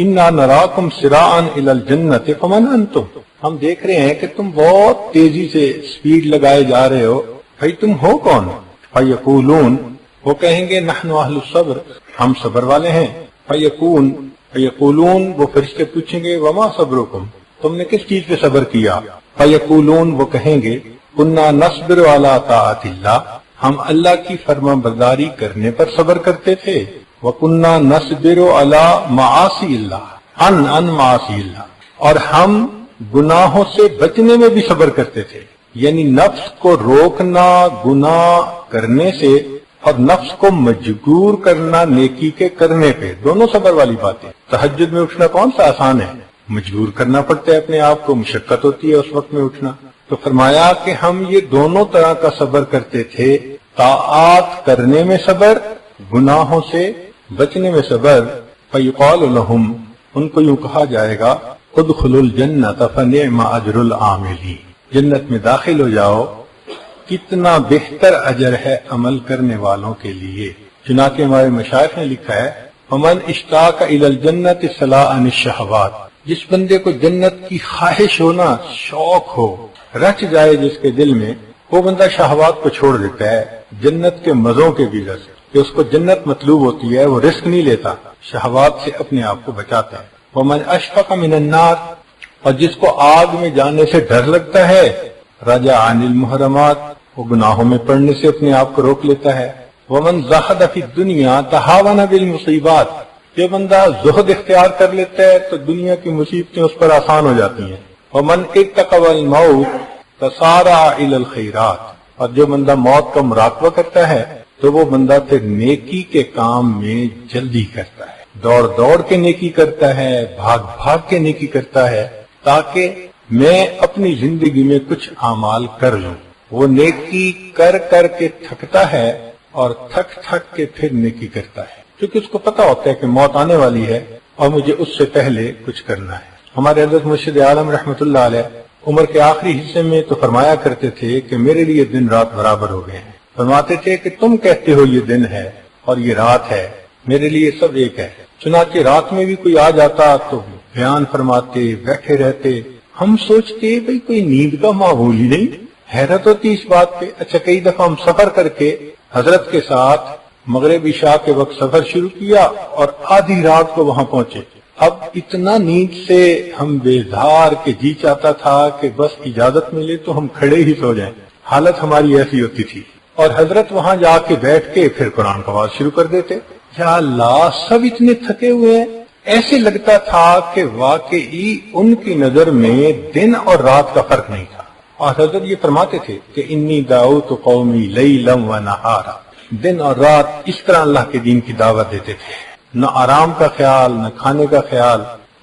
انا نراکم سراعا الی الجنۃ فمن انتم، ہم دیکھ رہے ہیں کہ تم بہت تیزی سے سپیڈ لگائے جا رہے ہو، بھائی تم ہو کون؟ فیقولون، وہ کہیں گے نحن اہل الصبر، ہم صبر والے ہیں۔ فیقولون، وہ فرشتے پوچھیں گے وما صبرکم، تم نے کس چیز پہ صبر کیا؟ فیقولون، وہ کہیں گے کنا نصبر علی طاعت اللہ، ہم اللہ کی فرما برداری کرنے پر صبر کرتے تھے۔ وَكُنَّا نَصْبِرُ عَلَى مَعَاصِي اللَّهِ عن معاصی اللہ، اور ہم گناہوں سے بچنے میں بھی صبر کرتے تھے، یعنی نفس کو روکنا گناہ کرنے سے اور نفس کو مجبور کرنا نیکی کے کرنے پہ، دونوں صبر والی باتیں۔ تہجد میں اٹھنا کون سا آسان ہے، مجبور کرنا پڑتا ہے اپنے آپ کو، مشقت ہوتی ہے اس وقت میں اٹھنا۔ تو فرمایا کہ ہم یہ دونوں طرح کا صبر کرتے تھے، طاعات کرنے میں صبر، گناہوں سے بچنے میں صبر۔ فیقال لہم، ان کو یوں کہا جائے گا ادخلوا الجنۃ فنعم اجر العاملین، جنت میں داخل ہو جاؤ، کتنا بہتر اجر ہے عمل کرنے والوں کے لیے۔ چنانچہ ہمارے مشائخ نے لکھا ہے فمن اشتاق الی الجنۃ صلاح عن الشہوات، جس بندے کو جنت کی خواہش ہونا، شوق ہو، رچ جائے جس کے دل میں، وہ بندہ شہوات کو چھوڑ دیتا ہے جنت کے مزوں کے وجہ سے، کہ اس کو جنت مطلوب ہوتی ہے، وہ رسک نہیں لیتا، شہوات سے اپنے آپ کو بچاتا ہے۔ ومن اشفق من النار، اور جس کو آگ میں جانے سے ڈر لگتا ہے، رجع عن المحرمات، وہ گناہوں میں پڑنے سے اپنے آپ کو روک لیتا ہے۔ ومن زہد فی الدنیا تہاون بالمصیبات، جو بندہ زہد اختیار کر لیتا ہے تو دنیا کی مصیبتیں اس پر آسان ہو جاتی ہیں۔ ومن اتقى الموت تسارع الی الخیرات، اور جو بندہ موت کا مراقبہ کرتا ہے تو وہ بندہ پھر نیکی کے کام میں جلدی کرتا ہے، دوڑ دوڑ کے نیکی کرتا ہے، بھاگ بھاگ کے نیکی کرتا ہے، تاکہ میں اپنی زندگی میں کچھ اعمال کر لوں۔ وہ نیکی کر کر کے تھکتا ہے اور تھک تھک کے پھر نیکی کرتا ہے، کیونکہ اس کو پتا ہوتا ہے کہ موت آنے والی ہے اور مجھے اس سے پہلے کچھ کرنا ہے۔ ہمارے حضرت مرشد عالم رحمۃ اللہ علیہ عمر کے آخری حصے میں تو فرمایا کرتے تھے کہ میرے لیے دن رات برابر ہو گئے ہیں۔ فرماتے تھے کہ تم کہتے ہو یہ دن ہے اور یہ رات ہے، میرے لیے سب ایک ہے۔ چنانچہ رات میں بھی کوئی آ جاتا تو بیان فرماتے، بیٹھے رہتے، ہم سوچتے بھئی کوئی نیند کا معمول ہی نہیں، حیرت ہوتی اس بات پہ۔ اچھا، کئی دفعہ ہم سفر کر کے حضرت کے ساتھ مغرب عشاء کے وقت سفر شروع کیا اور آدھی رات کو وہاں پہنچے۔ اب اتنا نیند سے ہم بیدار کہ جی چاہتا تھا کہ بس اجازت ملے تو ہم کھڑے ہی سو جائیں، حالت ہماری ایسی ہوتی تھی۔ اور حضرت وہاں جا کے بیٹھ کے پھر قرآن کا آواز شروع کر دیتے۔ یا اللہ، سب اتنے تھکے ہوئے ہیں، ایسے لگتا تھا کہ واقعی ان کی نظر میں دن اور رات کا فرق نہیں تھا۔ اور حضرت یہ فرماتے تھے کہ انی دعوت قومی لیلا و نہارا، دن اور رات اس طرح اللہ کے دین کی دعوت دیتے تھے، نہ آرام کا خیال نہ کھانے کا خیال،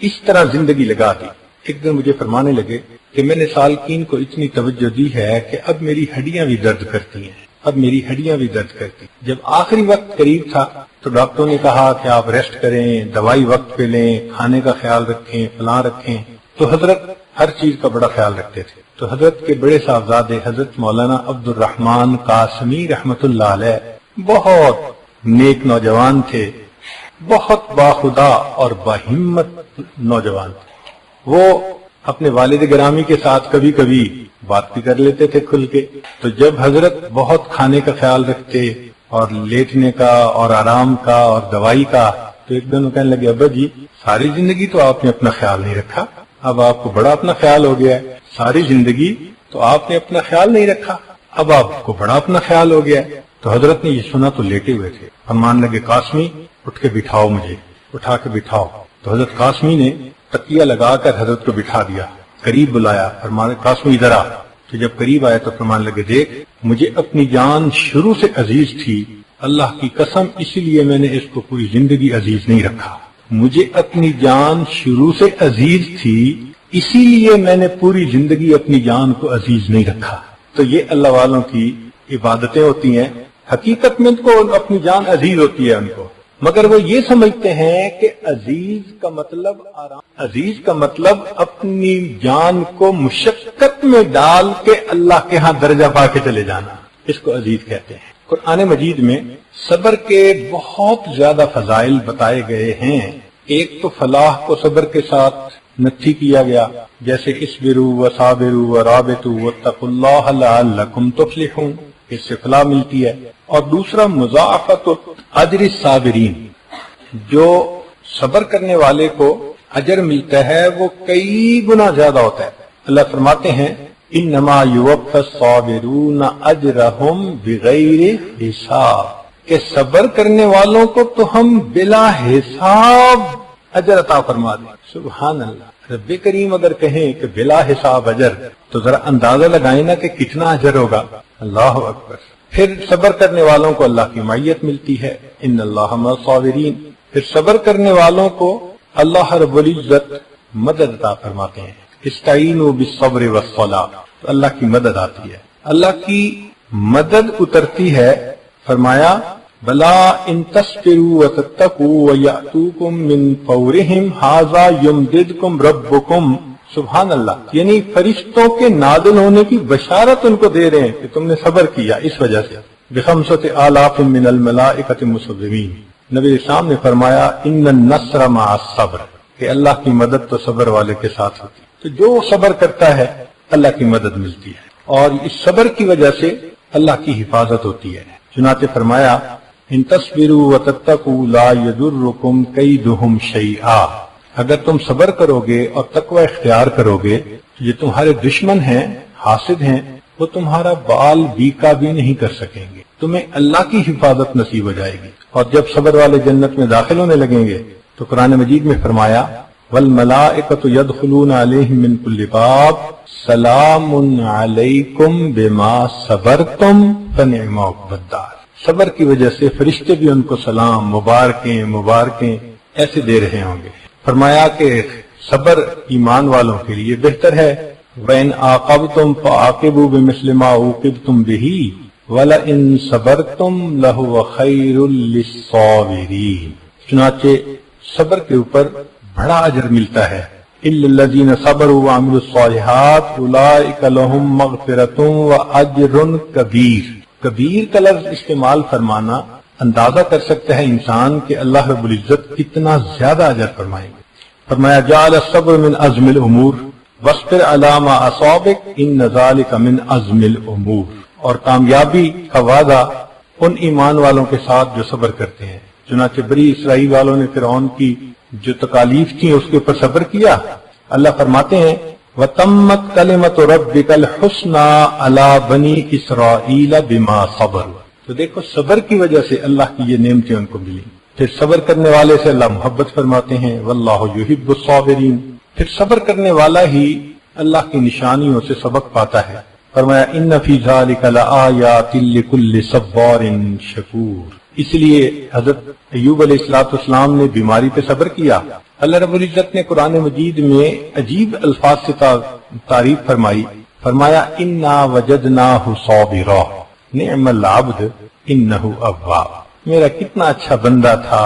اس طرح زندگی لگا دی۔ ایک دن مجھے فرمانے لگے کہ میں نے سالکین کو اتنی توجہ دی ہے کہ اب میری ہڈیاں بھی درد کرتی ہیں، اب میری ہڈیاں بھی درد کرتی۔ جب آخری وقت قریب تھا تو ڈاکٹروں نے کہا کہ آپ ریسٹ کریں، دوائی وقت پہ لیں، کھانے کا خیال رکھیں، فلاں رکھیں۔ تو حضرت ہر چیز کا بڑا خیال رکھتے تھے۔ تو حضرت کے بڑے صاحبزادے حضرت مولانا عبد الرحمن قاسمی رحمت اللہ علیہ بہت نیک نوجوان تھے، بہت باخدا اور باہمت نوجوان تھے۔ وہ اپنے والد گرامی کے ساتھ کبھی کبھی بات بھی کر لیتے تھے کھل کے۔ تو جب حضرت بہت کھانے کا خیال رکھتے اور لیٹنے کا اور آرام کا اور دوائی کا، تو ایک دن وہ کہنے لگے ابا جی، ساری زندگی تو آپ نے اپنا خیال نہیں رکھا، اب آپ کو بڑا اپنا خیال ہو گیا ہے۔ ساری زندگی تو آپ نے اپنا خیال نہیں رکھا، اب آپ کو بڑا اپنا خیال ہو گیا ہے۔ تو حضرت نے یہ سنا تو لیٹے ہوئے تھے، فرمان لگے قاسمی اٹھ کے بٹھاؤ، مجھے اٹھا کے بٹھاؤ۔ تو حضرت قاسمی نے تکیہ لگا کر حضرت کو بٹھا دیا، قریب بلایا، فرمانے قاسمی ادھر آ۔ تو جب قریب آیا تو فرمان لگے دیکھ، مجھے اپنی جان شروع سے عزیز تھی، اللہ کی قسم اسی لیے میں نے اس کو پوری زندگی عزیز نہیں رکھا۔ مجھے اپنی جان شروع سے عزیز تھی، اسی لیے میں نے پوری زندگی اپنی جان کو عزیز نہیں رکھا۔ تو یہ اللہ والوں کی عبادتیں ہوتی ہیں۔ حقیقت میں کو اپنی جان عزیز ہوتی ہے ان کو، مگر وہ یہ سمجھتے ہیں کہ عزیز کا مطلب آرام، عزیز کا مطلب اپنی جان کو مشقت میں ڈال کے اللہ کے ہاں درجہ پا کے چلے جانا، اس کو عزیز کہتے ہیں۔ قرآن مجید میں صبر کے بہت زیادہ فضائل بتائے گئے ہیں، ایک تو فلاح کو صبر کے ساتھ نفی کیا گیا، جیسے اسبروا وصابروا ورابطوا واتقوا اللہ لعلکم تفلحون، اس سے فلاح ملتی ہے۔ اور دوسرا مضاعفت اجر الصابرین، جو صبر کرنے والے کو اجر ملتا ہے وہ کئی گنا زیادہ ہوتا ہے۔ اللہ فرماتے ہیں انما یوفی الصابرون اجرہم بغیر حساب، کہ صبر کرنے والوں کو تو ہم بلا حساب اجر عطا فرما دیں۔ سبحان اللہ، رب کریم اگر کہیں کہ بلا حساب اجر تو ذرا اندازہ لگائیں نا کہ کتنا اجر ہوگا۔ اللہ اکبر۔ پھر صبر کرنے والوں کو اللہ کی معیت ملتی ہے، ان اللہ مع الصابرین۔ پھر صبر کرنے والوں کو اللہ رب العزت مدد عطا فرماتے ہیں، استعینوا بالصبر والصلاۃ، تو اللہ کی مدد آتی ہے، اللہ کی مدد اترتی ہے۔ فرمایا بلا ان تصبروا وتتقوا ويأتوكم من فورهم هذا يمددكم ربكم۔ سبحان اللہ، یعنی فرشتوں کے نازل ہونے کی بشارت ان کو دے رہے ہیں کہ تم نے صبر کیا، اس وجہ سے بخمسۃ آلاف من الملائکۃ مسومین۔ نبی اسلام نے فرمایا ان النصر مع الصبر، کہ اللہ کی مدد تو صبر والے کے ساتھ ہوتی ہے، تو جو صبر کرتا ہے اللہ کی مدد ملتی ہے، اور اس صبر کی وجہ سے اللہ کی حفاظت ہوتی ہے۔ چنانچہ فرمایا ان تصبروا وتتقوا لا يضركم كيدهم شيئا، اگر تم صبر کرو گے اور تقوی اختیار کرو گے تو یہ تمہارے دشمن ہیں، حاسد ہیں، وہ تمہارا بال بیکا بھی نہیں کر سکیں گے، تمہیں اللہ کی حفاظت نصیب ہو جائے گی۔ اور جب صبر والے جنت میں داخل ہونے لگیں گے تو قرآن مجید میں فرمایا والملائکۃ یدخلون علیہم من کل باب سلام علیکم بما صبرتم فنعم عقبی الدار، صبر کی وجہ سے فرشتے بھی ان کو سلام، مبارکیں مبارکیں ایسے دے رہے ہوں گے۔ فرمایا کہ صبر ایمان والوں کے لیے بہتر ہے، وَإِنْ عَاقَبْتُمْ فَعَاقِبُوا بِمِثْلِ مَا عُوقِبْتُمْ بِهِ وَلَئِنْ صَبَرْتُمْ لَهُوَ خَيْرٌ لِلصَّابِرِينَ۔ چنانچہ صبر کے اوپر بڑا اجر ملتا ہے، إِلَّا الَّذِينَ صَبَرُوا وَعَمِلُوا الصَّالِحَاتِ أُولَئِكَ لَهُمْ مَغْفِرَةٌ وَأَجْرٌ كَبِيرٌ۔ کبیر کا لفظ استعمال فرمانا اندازہ کر سکتا ہے انسان کہ اللہ رب العزت کتنا زیادہ اجر فرمائیں گے۔ فرمایا جعل الصبر من عزم الامور واصبر علی ما اصابک ان ذلک من عزم الامور، اور کامیابی کا وعدہ ان ایمان والوں کے ساتھ جو صبر کرتے ہیں۔ چنانچہ بنی اسرائیل والوں نے فرعون کی جو تکالیف تھیں اس کے اوپر صبر کیا۔ اللہ فرماتے ہیں وَتَمَّتْ كَلِمَةُ رَبِّكَ الْحُسْنَى عَلَى بَنِي إِسْرَائِيلَ بِمَا صَبَرُوا، تو دیکھو صبر کی وجہ سے اللہ کی یہ نعمتیں ان کو ملی۔ پھر صبر کرنے والے سے اللہ محبت فرماتے ہیں وَاللَّهُ يُحِبُّ الصَّابِرِينَ، پھر صبر کرنے والا ہی اللہ کی نشانیوں سے سبق پاتا ہے۔ فرمایا إِنَّ فِي ذَلِكَ لَآيَاتٍ لِكُلِّ صَبَّارٍ شَكُورٍ، اس لیے حضرت ایوب علیہ السلام نے بیماری پہ صبر کیا۔ اللہ رب العزت نے قرآن مجید میں عجیب الفاظ سے تعریف فرمائی، فرمایا انا وجدناہ صابرا نعم العبد انہ اواب، میرا کتنا اچھا بندہ تھا،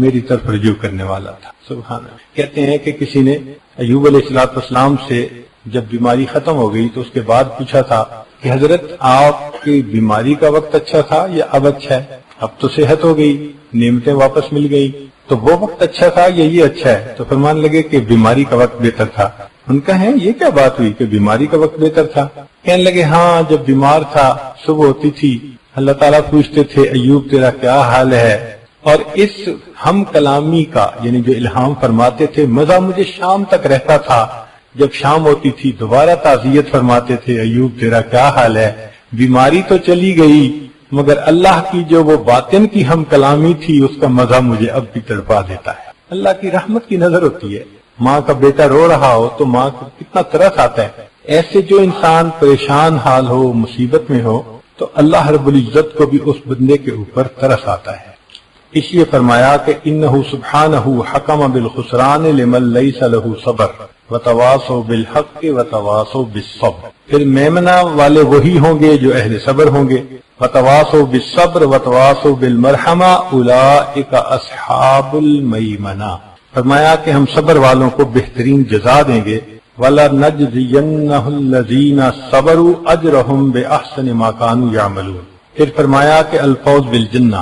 میری طرف رجوع کرنے والا تھا۔ سبحان اللہ۔ کہتے ہیں کہ کسی نے ایوب علیہ السلام سے جب بیماری ختم ہو گئی تو اس کے بعد پوچھا تھا کہ حضرت آپ کی بیماری کا وقت اچھا تھا یا اب اچھا ہے؟ اب تو صحت ہو گئی، نعمتیں واپس مل گئی، تو وہ وقت اچھا تھا یا یہ اچھا ہے؟ تو فرمان لگے کہ بیماری کا وقت بہتر تھا۔ ان کا ہے یہ کیا بات ہوئی کہ بیماری کا وقت بہتر تھا؟ کہنے لگے ہاں، جب بیمار تھا صبح ہوتی تھی اللہ تعالیٰ پوچھتے تھے ایوب تیرا کیا حال ہے، اور اس ہم کلامی کا یعنی جو الہام فرماتے تھے مزہ مجھے شام تک رہتا تھا، جب شام ہوتی تھی دوبارہ تعزیت فرماتے تھے ایوب تیرا کیا حال ہے، بیماری تو چلی گئی مگر اللہ کی جو وہ باطن کی ہم کلامی تھی اس کا مزہ مجھے اب بھی تڑپا دیتا ہے۔ اللہ کی رحمت کی نظر ہوتی ہے، ماں کا بیٹا رو رہا ہو تو ماں کو کتنا ترس آتا ہے، ایسے جو انسان پریشان حال ہو، مصیبت میں ہو، تو اللہ رب العزت کو بھی اس بندے کے اوپر ترس آتا ہے۔ اس لیے فرمایا کہ انہ سبحانہ حکم بالخسران لمن لیس لہ صبر وتواصوا بالحق وتواصوا بالصبر، پھر میمنہ والے وہی ہوں گے جو اہل صبر ہوں گے، وتواصوا بالصبر وتواصوا بالمرحمہ اولئک اصحاب المیمنہ، فرمایا کہ ہم صبر والوں کو بہترین جزا دیں گے، وَلَنَجْزِيَنَّهُ الَّذِينَ صَبَرُوا أَجْرَهُمْ بِأَحْسَنِ مَا كَانُوا يَعْمَلُونَ، پھر فرمایا کہ الفوز بالجنہ،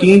3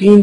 3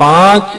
5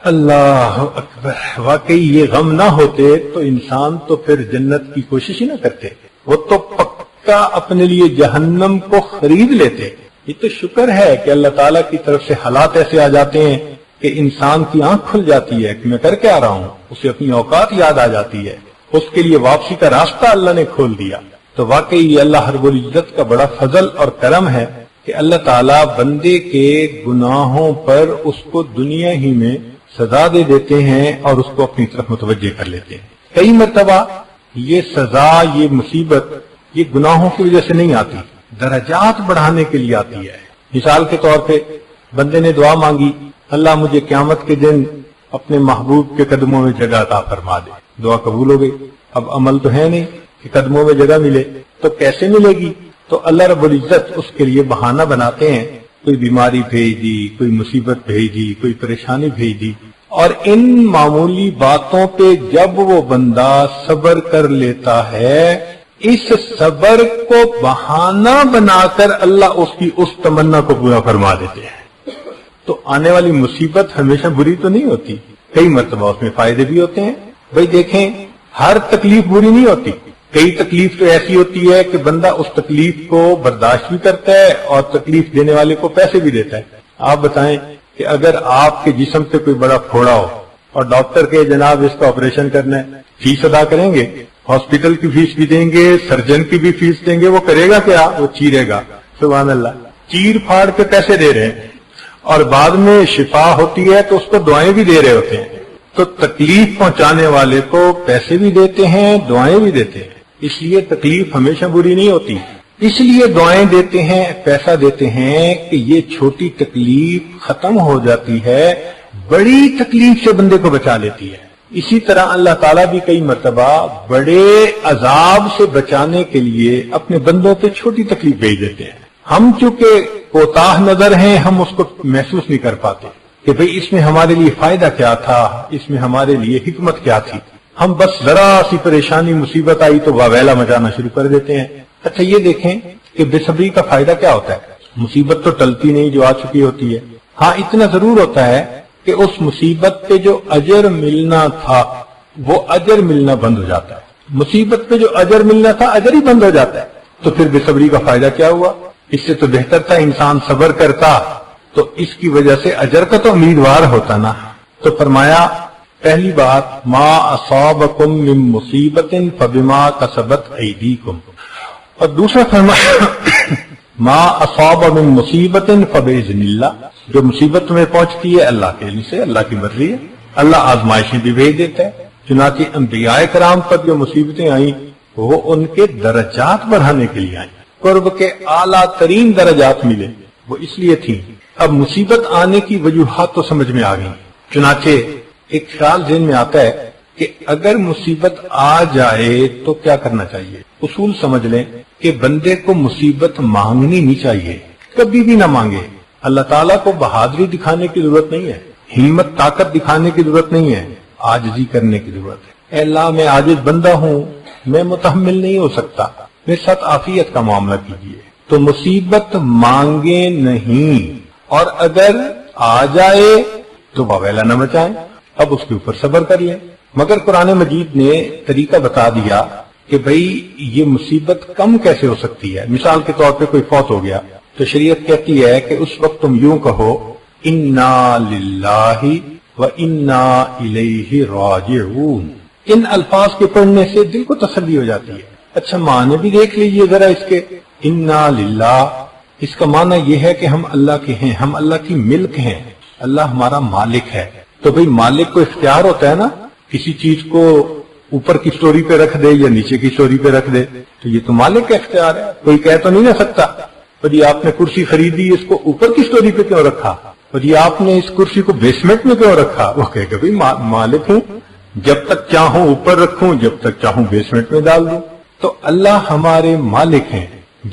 اللہ اکبر، واقعی یہ غم نہ ہوتے تو انسان تو پھر جنت کی کوشش ہی نہ کرتے، وہ تو پکا اپنے لیے جہنم کو خرید لیتے۔ یہ تو شکر ہے کہ اللہ تعالیٰ کی طرف سے حالات ایسے آ جاتے ہیں کہ انسان کی آنکھ کھل جاتی ہے کہ میں کر کے آ رہا ہوں، اسے اپنی اوقات یاد آ جاتی ہے، اس کے لیے واپسی کا راستہ اللہ نے کھول دیا۔ تو واقعی یہ اللہ رب العزت کا بڑا فضل اور کرم ہے کہ اللہ تعالیٰ بندے کے گناہوں پر اس کو دنیا ہی میں سزا دے دیتے ہیں اور اس کو اپنی طرف متوجہ کر لیتے ہیں۔ کئی مرتبہ یہ سزا، یہ مصیبت، یہ گناہوں کی وجہ سے نہیں آتی، درجات بڑھانے کے لیے آتی ہے۔ مثال کے طور پہ بندے نے دعا مانگی، اللہ مجھے قیامت کے دن اپنے محبوب کے قدموں میں جگہ عطا فرما دے، دعا قبول ہو گئی۔ اب عمل تو ہے نہیں کہ قدموں میں جگہ ملے، تو کیسے ملے گی؟ تو اللہ رب العزت اس کے لیے بہانہ بناتے ہیں، کوئی بیماری بھیج دی، کوئی مصیبت بھیج دی، کوئی پریشانی بھیج دی، اور ان معمولی باتوں پہ جب وہ بندہ صبر کر لیتا ہے، اس صبر کو بہانہ بنا کر اللہ اس کی اس تمنا کو پورا فرما دیتے ہیں۔ تو آنے والی مصیبت ہمیشہ بری تو نہیں ہوتی، کئی مرتبہ اس میں فائدے بھی ہوتے ہیں۔ بھئی دیکھیں، ہر تکلیف بری نہیں ہوتی، کئی تکلیف تو ایسی ہوتی ہے کہ بندہ اس تکلیف کو برداشت بھی کرتا ہے اور تکلیف دینے والے کو پیسے بھی دیتا ہے۔ آپ بتائیں کہ اگر آپ کے جسم سے کوئی بڑا پھوڑا ہو اور ڈاکٹر کے جناب اس کا آپریشن کرنا ہے، فیس ادا کریں گے، ہاسپٹل کی فیس بھی دیں گے، سرجن کی بھی فیس دیں گے، وہ کرے گا کیا؟ وہ چیرے گا۔ سبحان اللہ، چیر پھاڑ کے پیسے دے رہے ہیں اور بعد میں شفا ہوتی ہے تو اس کو دعائیں بھی دے رہے ہوتے ہیں۔ تو تکلیف پہنچانے والے کو پیسے بھی دیتے ہیں، دعائیں بھی دیتے ہیں، اس لیے تکلیف ہمیشہ بری نہیں ہوتی۔ اس لیے دعائیں دیتے ہیں، پیسہ دیتے ہیں کہ یہ چھوٹی تکلیف ختم ہو جاتی ہے، بڑی تکلیف سے بندے کو بچا لیتی ہے۔ اسی طرح اللہ تعالیٰ بھی کئی مرتبہ بڑے عذاب سے بچانے کے لیے اپنے بندوں پہ چھوٹی تکلیف بھیج دیتے ہیں۔ ہم چونکہ کوتاہ نظر ہیں، ہم اس کو محسوس نہیں کر پاتے کہ بھئی اس میں ہمارے لیے فائدہ کیا تھا، اس میں ہمارے لیے حکمت کیا تھی۔ ہم بس ذرا سی پریشانی مصیبت آئی تو واویلا مچانا شروع کر دیتے ہیں۔ اچھا یہ دیکھیں کہ بے صبری کا فائدہ کیا ہوتا ہے؟ مصیبت تو ٹلتی نہیں جو آ چکی ہوتی ہے، ہاں اتنا ضرور ہوتا ہے کہ اس مصیبت پہ جو اجر ملنا تھا وہ اجر ملنا بند ہو جاتا ہے۔ مصیبت پہ جو اجر ملنا تھا اجر ہی بند ہو جاتا ہے، تو پھر بے صبری کا فائدہ کیا ہوا؟ اس سے تو بہتر تھا انسان صبر کرتا، تو اس کی وجہ سے اجر کا تو امیدوار ہوتا نا۔ تو فرمایا پہلی بات، ما اصابکم من مصیبت فبما کسبت ایدیکم، اور دوسرا فرمایا ما اصاب من مصیبت فباذن اللہ، جو مصیبت تمہیں پہنچتی ہے اللہ کے علم سے، اللہ کی مرضی ہے، اللہ آزمائشیں بھی بھیج دیتا ہے۔ چنانچہ انبیاء کرام پر جو مصیبتیں آئیں وہ ان کے درجات بڑھانے کے لیے آئیں، قرب کے اعلیٰ ترین درجات ملے، وہ اس لیے تھی۔ اب مصیبت آنے کی وجوہات تو سمجھ میں آ گئی، چنانچہ ایک خیال ذہن میں آتا ہے کہ اگر مصیبت آ جائے تو کیا کرنا چاہیے۔ اصول سمجھ لیں کہ بندے کو مصیبت مانگنی نہیں چاہیے، کبھی بھی نہ مانگے۔ اللہ تعالیٰ کو بہادری دکھانے کی ضرورت نہیں ہے، ہمت طاقت دکھانے کی ضرورت نہیں ہے، عاجزی کرنے کی ضرورت ہے۔ اے اللہ میں عاجز بندہ ہوں، میں متحمل نہیں ہو سکتا، میرے ساتھ عافیت کا معاملہ کیجیے۔ تو مصیبت مانگے نہیں، اور اگر آ جائے تو واویلا نہ مچائیں، اب اس کے اوپر صبر کر لیں۔ مگر قرآن مجید نے طریقہ بتا دیا کہ بھئی یہ مصیبت کم کیسے ہو سکتی ہے۔ مثال کے طور پہ کوئی فوت ہو گیا تو شریعت کہتی ہے کہ اس وقت تم یوں کہو انا للہ و انا الیہ راجعون۔ ان الفاظ کے پڑھنے سے دل کو تسلی ہو جاتی ہے۔ اچھا معنی بھی دیکھ لیجئے ذرا اس کے، انا للہ، اس کا معنی یہ ہے کہ ہم اللہ کے ہیں، ہم اللہ کی ملک ہیں، اللہ ہمارا مالک ہے۔ تو بھئی مالک کو اختیار ہوتا ہے نا، کسی چیز کو اوپر کی سٹوری پہ رکھ دے یا نیچے کی سٹوری پہ رکھ دے، تو یہ تو مالک کا اختیار ہے۔ کوئی کہہ تو نہیں نہ سکتا جی آپ نے کرسی خریدی اس کو اوپر کی سٹوری پہ کیوں رکھا، جی آپ نے اس کرسی کو بیسمنٹ میں کیوں رکھا؟ وہ کہے کہ بھئی مالک ہوں، جب تک چاہوں اوپر رکھوں، جب تک چاہوں بیسمنٹ میں ڈال دوں۔ تو اللہ ہمارے مالک ہیں،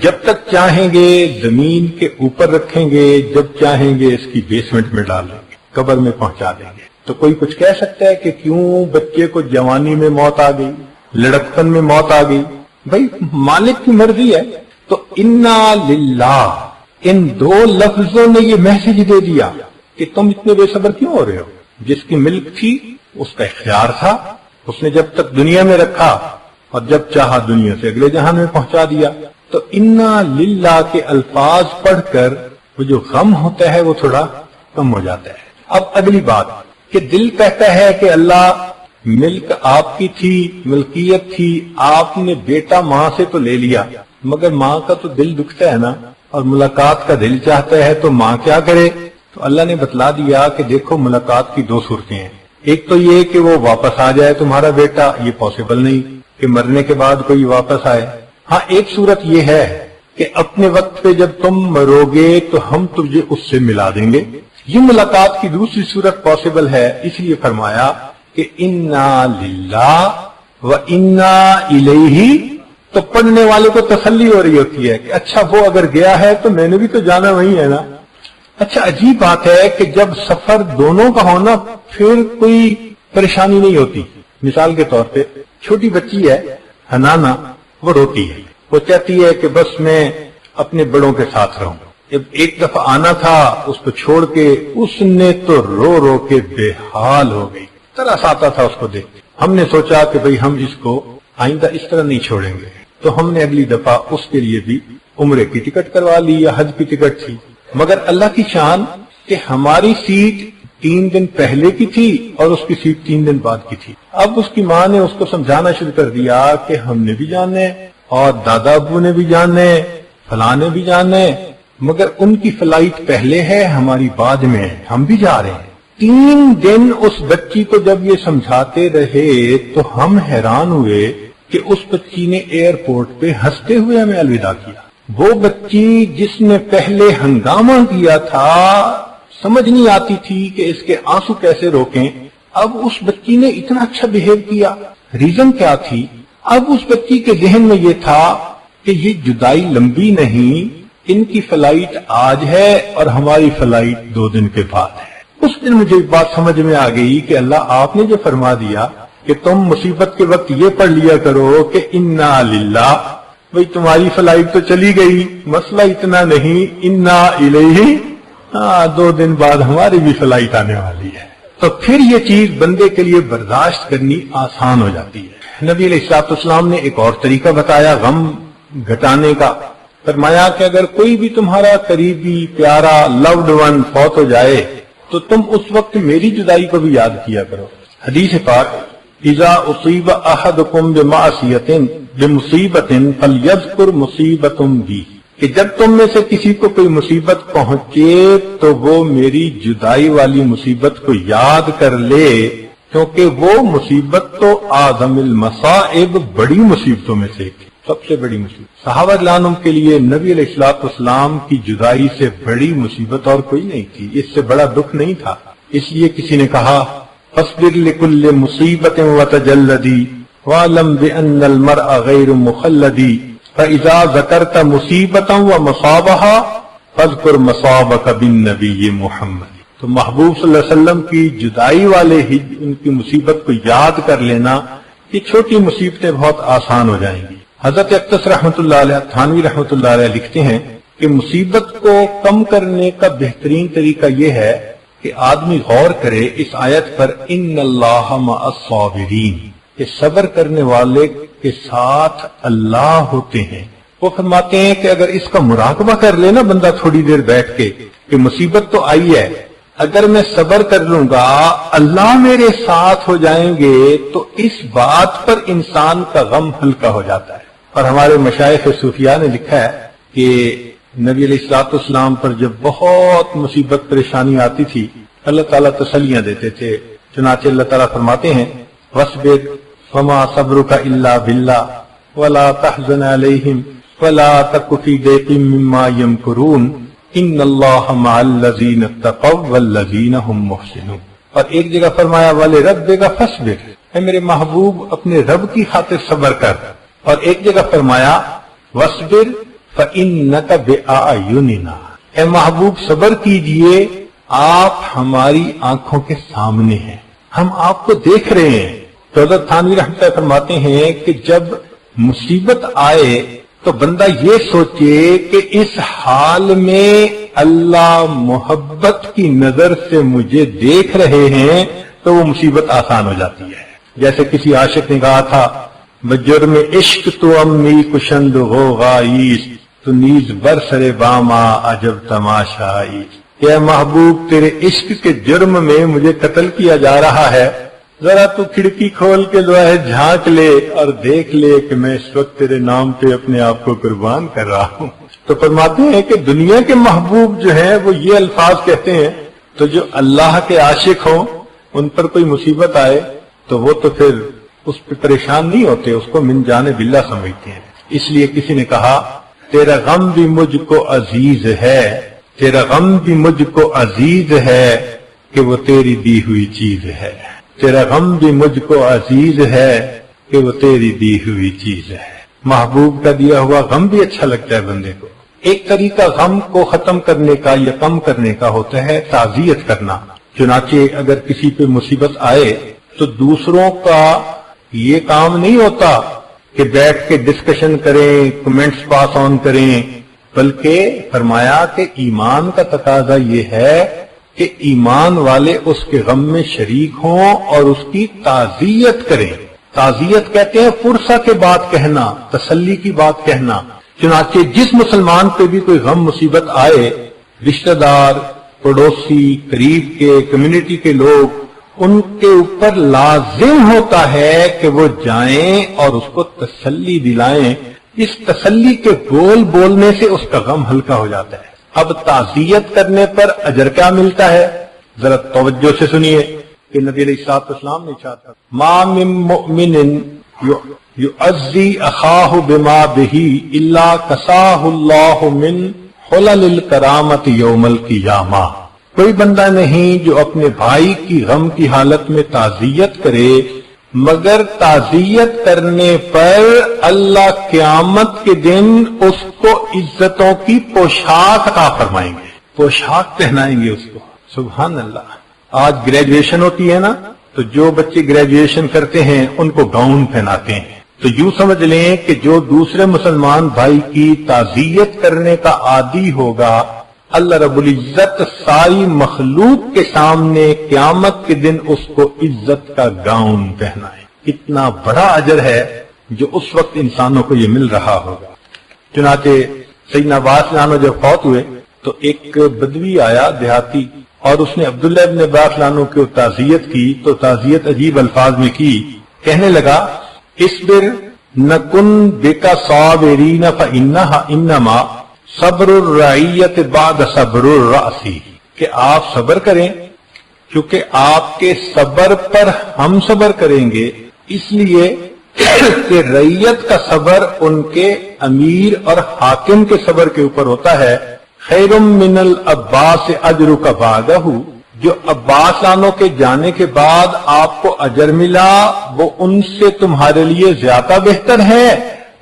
جب تک چاہیں گے زمین کے اوپر رکھیں گے، جب چاہیں گے اس کی بیسمنٹ میں ڈال دیں گے، قبر میں پہنچا دیں گے۔ تو کوئی کچھ کہہ سکتا ہے کہ کیوں بچے کو جوانی میں موت آ گئی، لڑکپن میں موت آ گئی؟ بھئی مالک کی مرضی ہے۔ تو انا للہ، ان دو لفظوں نے یہ میسج دے دیا کہ تم اتنے بے صبر کیوں ہو رہے ہو، جس کی ملک تھی اس کا اختیار تھا، اس نے جب تک دنیا میں رکھا اور جب چاہا دنیا سے اگلے جہان میں پہنچا دیا۔ تو انا للہ کے الفاظ پڑھ کر وہ جو غم ہوتا ہے وہ تھوڑا کم ہو جاتا ہے۔ اب اگلی بات کہ دل کہتا ہے کہ اللہ ملک آپ کی تھی، ملکیت تھی، آپ نے بیٹا ماں سے تو لے لیا، مگر ماں کا تو دل دکھتا ہے نا، اور ملاقات کا دل چاہتا ہے، تو ماں کیا کرے؟ تو اللہ نے بتلا دیا کہ دیکھو ملاقات کی دو صورتیں ہیں، ایک تو یہ کہ وہ واپس آ جائے تمہارا بیٹا، یہ پاسبل نہیں کہ مرنے کے بعد کوئی واپس آئے۔ ہاں ایک صورت یہ ہے کہ اپنے وقت پہ جب تم مرو گے تو ہم تجھے اس سے ملا دیں گے، یہ ملاقات کی دوسری صورت پاسبل ہے، اس لیے فرمایا کہ انا للہ و انا الیہ۔ تو پڑھنے والے کو تسلی ہو رہی ہوتی ہے کہ اچھا وہ اگر گیا ہے تو میں نے بھی تو جانا وہی ہے نا۔ اچھا عجیب بات ہے کہ جب سفر دونوں کا ہونا پھر کوئی پریشانی نہیں ہوتی۔ مثال کے طور پہ چھوٹی بچی ہے حنانا، وہ روتی ہے، وہ چاہتی ہے کہ بس میں اپنے بڑوں کے ساتھ رہوں۔ جب ایک دفعہ آنا تھا اس کو چھوڑ کے، اس نے تو رو رو کے بے حال ہو گئی، ترس آتا تھا اس کو دیکھ۔ ہم نے سوچا کہ بھئی ہم اس کو آئندہ اس طرح نہیں چھوڑیں گے، تو ہم نے اگلی دفعہ اس کے لیے بھی عمرے کی ٹکٹ کروا لی یا حج کی ٹکٹ تھی۔ مگر اللہ کی شان کہ ہماری سیٹ 3 دن پہلے کی تھی اور اس کی سیٹ 3 دن بعد کی تھی۔ اب اس کی ماں نے اس کو سمجھانا شروع کر دیا کہ ہم نے بھی جانے اور دادا ابو نے بھی جانے، فلاں نے بھی جانے، مگر ان کی فلائٹ پہلے ہے، ہماری بعد میں ہے، ہم بھی جا رہے ہیں۔ 3 دن اس بچی کو جب یہ سمجھاتے رہے تو ہم حیران ہوئے کہ اس بچی نے ایئرپورٹ پہ ہنستے ہوئے ہمیں الوداع کیا۔ وہ بچی جس نے پہلے ہنگامہ کیا تھا، سمجھ نہیں آتی تھی کہ اس کے آنسو کیسے روکیں، اب اس بچی نے اتنا اچھا بہیو کیا۔ ریزن کیا تھی؟ اب اس بچی کے ذہن میں یہ تھا کہ یہ جدائی لمبی نہیں، ان کی فلائٹ آج ہے اور ہماری فلائٹ 2 دن کے بعد ہے۔ اس دن مجھے ایک بات سمجھ میں آ گئی کہ اللہ آپ نے جو فرما دیا کہ تم مصیبت کے وقت یہ پڑھ لیا کرو کہ انا للہ، بھئی تمہاری فلائٹ تو چلی گئی، مسئلہ اتنا نہیں، انا الیہ، 2 دن بعد ہماری بھی فلائٹ آنے والی ہے، تو پھر یہ چیز بندے کے لیے برداشت کرنی آسان ہو جاتی ہے۔ نبی علیہ الصلوۃ والسلام نے ایک اور طریقہ بتایا غم گھٹانے کا، فرمایا کہ اگر کوئی بھی تمہارا قریبی پیارا لوڈ ون فوت ہو جائے تو تم اس وقت میری جدائی کو بھی یاد کیا کرو۔ حدیث پاک اذا اصیب احدکم بمعصیۃ بمصیبۃ فلیذکر مصیبۃ بی، کہ جب تم میں سے کسی کو کوئی مصیبت پہنچے تو وہ میری جدائی والی مصیبت کو یاد کر لے، کیونکہ وہ مصیبت تو اعظم المصائب، بڑی مصیبتوں میں سے ایک، سب سے بڑی مصیبت۔ صحابہ رضوان کے لیے نبی علیہ الصلوۃ والسلام کی جدائی سے بڑی مصیبت اور کوئی نہیں تھی، اس سے بڑا دکھ نہیں تھا۔ اس لیے کسی نے کہا فاصبر لكل مصیبت وتجلدی واعلم بان المرء غیر مخلدی فاذا ذکرت مصیبتا ومصابها فاذکر مصابک بالنبی محمد۔ تو محبوب صلی اللہ علیہ وسلم کی جدائی والے ہی ان کی مصیبت کو یاد کر لینا، یہ چھوٹی مصیبتیں بہت آسان ہو جائیں گی۔ حضرت اقتص رحمۃ اللہ علیہ تھانوی رحمۃ اللہ علیہ لکھتے ہیں کہ مصیبت کو کم کرنے کا بہترین طریقہ یہ ہے کہ آدمی غور کرے اس آیت پر ان اللہ مع الصابرین، کہ صبر کرنے والے کے ساتھ اللہ ہوتے ہیں۔ وہ فرماتے ہیں کہ اگر اس کا مراقبہ کر لے نا بندہ تھوڑی دیر بیٹھ کے کہ مصیبت تو آئی ہے، اگر میں صبر کر لوں گا اللہ میرے ساتھ ہو جائیں گے، تو اس بات پر انسان کا غم ہلکا ہو جاتا ہے۔ اور ہمارے مشائخ صوفیاء نے لکھا ہے کہ نبی علیہ الصلوۃ والسلام پر جب بہت مصیبت پریشانی آتی تھی اللہ تعالیٰ تسلیاں دیتے تھے، چنانچہ اللہ تعالیٰ فرماتے ہیں وَاصْبِرْ وَمَا صَبْرُكَ إِلَّا بِاللَّهِ وَلَا تَحْزَنْ عَلَيْهِمْ وَلَا تَكُ فِي ضَيْقٍ مِّمَّا يَمْكُرُونَ إِنَّ اللَّهَ مَعَ الَّذِينَ اتَّقَوْا وَالَّذِينَ هُمْ مُحْسِنُونَ۔ اور ایک جگہ فرمایا وَلِرَبِّكَ فَاصْبِرْ، اے میرے محبوب اپنے رب کی خاطر صبر کر۔ اور ایک جگہ فرمایا وَاصْبِرْ فَإِنَّكَ بِأَعْيُنِنَا، اے محبوب صبر کیجئے، آپ ہماری آنکھوں کے سامنے ہیں، ہم آپ کو دیکھ رہے ہیں۔ تو حضرت تھانوی رحمۃ اللہ فرماتے ہیں کہ جب مصیبت آئے تو بندہ یہ سوچے کہ اس حال میں اللہ محبت کی نظر سے مجھے دیکھ رہے ہیں تو وہ مصیبت آسان ہو جاتی ہے. جیسے کسی عاشق نے کہا تھا بجرم عشق تو امی کشند ہو غائیس تو نیز برسر باما عجب تماشائی. کہ محبوب تیرے عشق کے جرم میں مجھے قتل کیا جا رہا ہے، ذرا تو کھڑکی کھول کے جو ہے جھانک لے اور دیکھ لے کہ میں اس وقت تیرے نام پہ اپنے آپ کو قربان کر رہا ہوں. تو فرماتے ہیں کہ دنیا کے محبوب جو ہیں وہ یہ الفاظ کہتے ہیں، تو جو اللہ کے عاشق ہوں ان پر کوئی مصیبت آئے تو وہ تو پھر اس پہ پریشان نہیں ہوتے، اس کو من جانب اللہ سمجھتے ہیں. اس لیے کسی نے کہا تیرا غم بھی مجھ کو عزیز ہے، تیرا غم بھی مجھ کو عزیز ہے کہ وہ تیری دی ہوئی چیز ہے. تیرا غم بھی مجھ کو عزیز ہے کہ وہ تیری دی ہوئی چیز ہے. محبوب کا دیا ہوا غم بھی اچھا لگتا ہے بندے کو. ایک طریقہ غم کو ختم کرنے کا یا کم کرنے کا ہوتا ہے تعزیت کرنا. چنانچہ اگر کسی پہ مصیبت آئے تو دوسروں کا یہ کام نہیں ہوتا کہ بیٹھ کے ڈسکشن کریں، کمنٹس پاس آن کریں، بلکہ فرمایا کہ ایمان کا تقاضا یہ ہے کہ ایمان والے اس کے غم میں شریک ہوں اور اس کی تعزیت کریں. تعزیت کہتے ہیں فرصہ کے بات کہنا، تسلی کی بات کہنا. چنانچہ جس مسلمان پہ بھی کوئی غم مصیبت آئے، رشتہ دار، پڑوسی، قریب کے، کمیونٹی کے لوگ، ان کے اوپر لازم ہوتا ہے کہ وہ جائیں اور اس کو تسلی دلائیں. اس تسلی کے بول بولنے سے اس کا غم ہلکا ہو جاتا ہے. اب تعزیت کرنے پر اجر کیا ملتا ہے ذرا توجہ سے سنیے کہ نبی علیہ الصلوۃ والسلام نے چاہتا ما من مؤمن یعزی اخاہ بما بہ الا کساہ اللہ من حلل الکرامت یوم القیامہ. کوئی بندہ نہیں جو اپنے بھائی کی غم کی حالت میں تعزیت کرے مگر تعزیت کرنے پر اللہ قیامت کے دن اس کو عزتوں کی پوشاک عطا فرمائیں گے، پوشاک پہنائیں گے اس کو. سبحان اللہ. آج گریجویشن ہوتی ہے نا، تو جو بچے گریجویشن کرتے ہیں ان کو گاؤن پہناتے ہیں. تو یوں سمجھ لیں کہ جو دوسرے مسلمان بھائی کی تعزیت کرنے کا عادی ہوگا، اللہ رب العزت ساری مخلوق کے سامنے قیامت کے دن اس کو عزت کا گاؤن پہنائے. اتنا بڑا اجر ہے جو اس وقت انسانوں کو یہ مل رہا ہوگا. چنانچہ سیدنا عباس لانو جب فوت ہوئے تو ایک بدوی آیا دیہاتی، اور اس نے عبداللہ ابن عباس لانو کی تعزیت کی. تو تعزیت عجیب الفاظ میں کی، کہنے لگا اصبر نکن بکا صابرین فانہا انما صبر الرعیت بعد صبر الرأسی، کہ آپ صبر کریں کیونکہ آپ کے صبر پر ہم صبر کریں گے، اس لیے کہ رعیت کا صبر ان کے امیر اور حاکم کے صبر کے اوپر ہوتا ہے. خیر من العباس اجرک بعدہ، جو عباس لانو کے جانے کے بعد آپ کو اجر ملا وہ ان سے تمہارے لیے زیادہ بہتر ہے.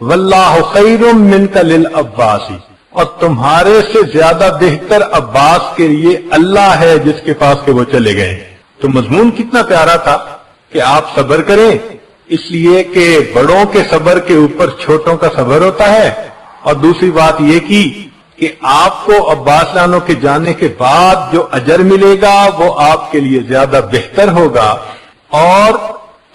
واللہ خیر منک للعباس، اور تمہارے سے زیادہ بہتر عباس کے لیے اللہ ہے جس کے پاس کہ وہ چلے گئے. تو مضمون کتنا پیارا تھا کہ آپ صبر کریں، اس لیے کہ بڑوں کے صبر کے اوپر چھوٹوں کا صبر ہوتا ہے. اور دوسری بات یہ کی کہ آپ کو عباس لانو کے جانے کے بعد جو اجر ملے گا وہ آپ کے لیے زیادہ بہتر ہوگا، اور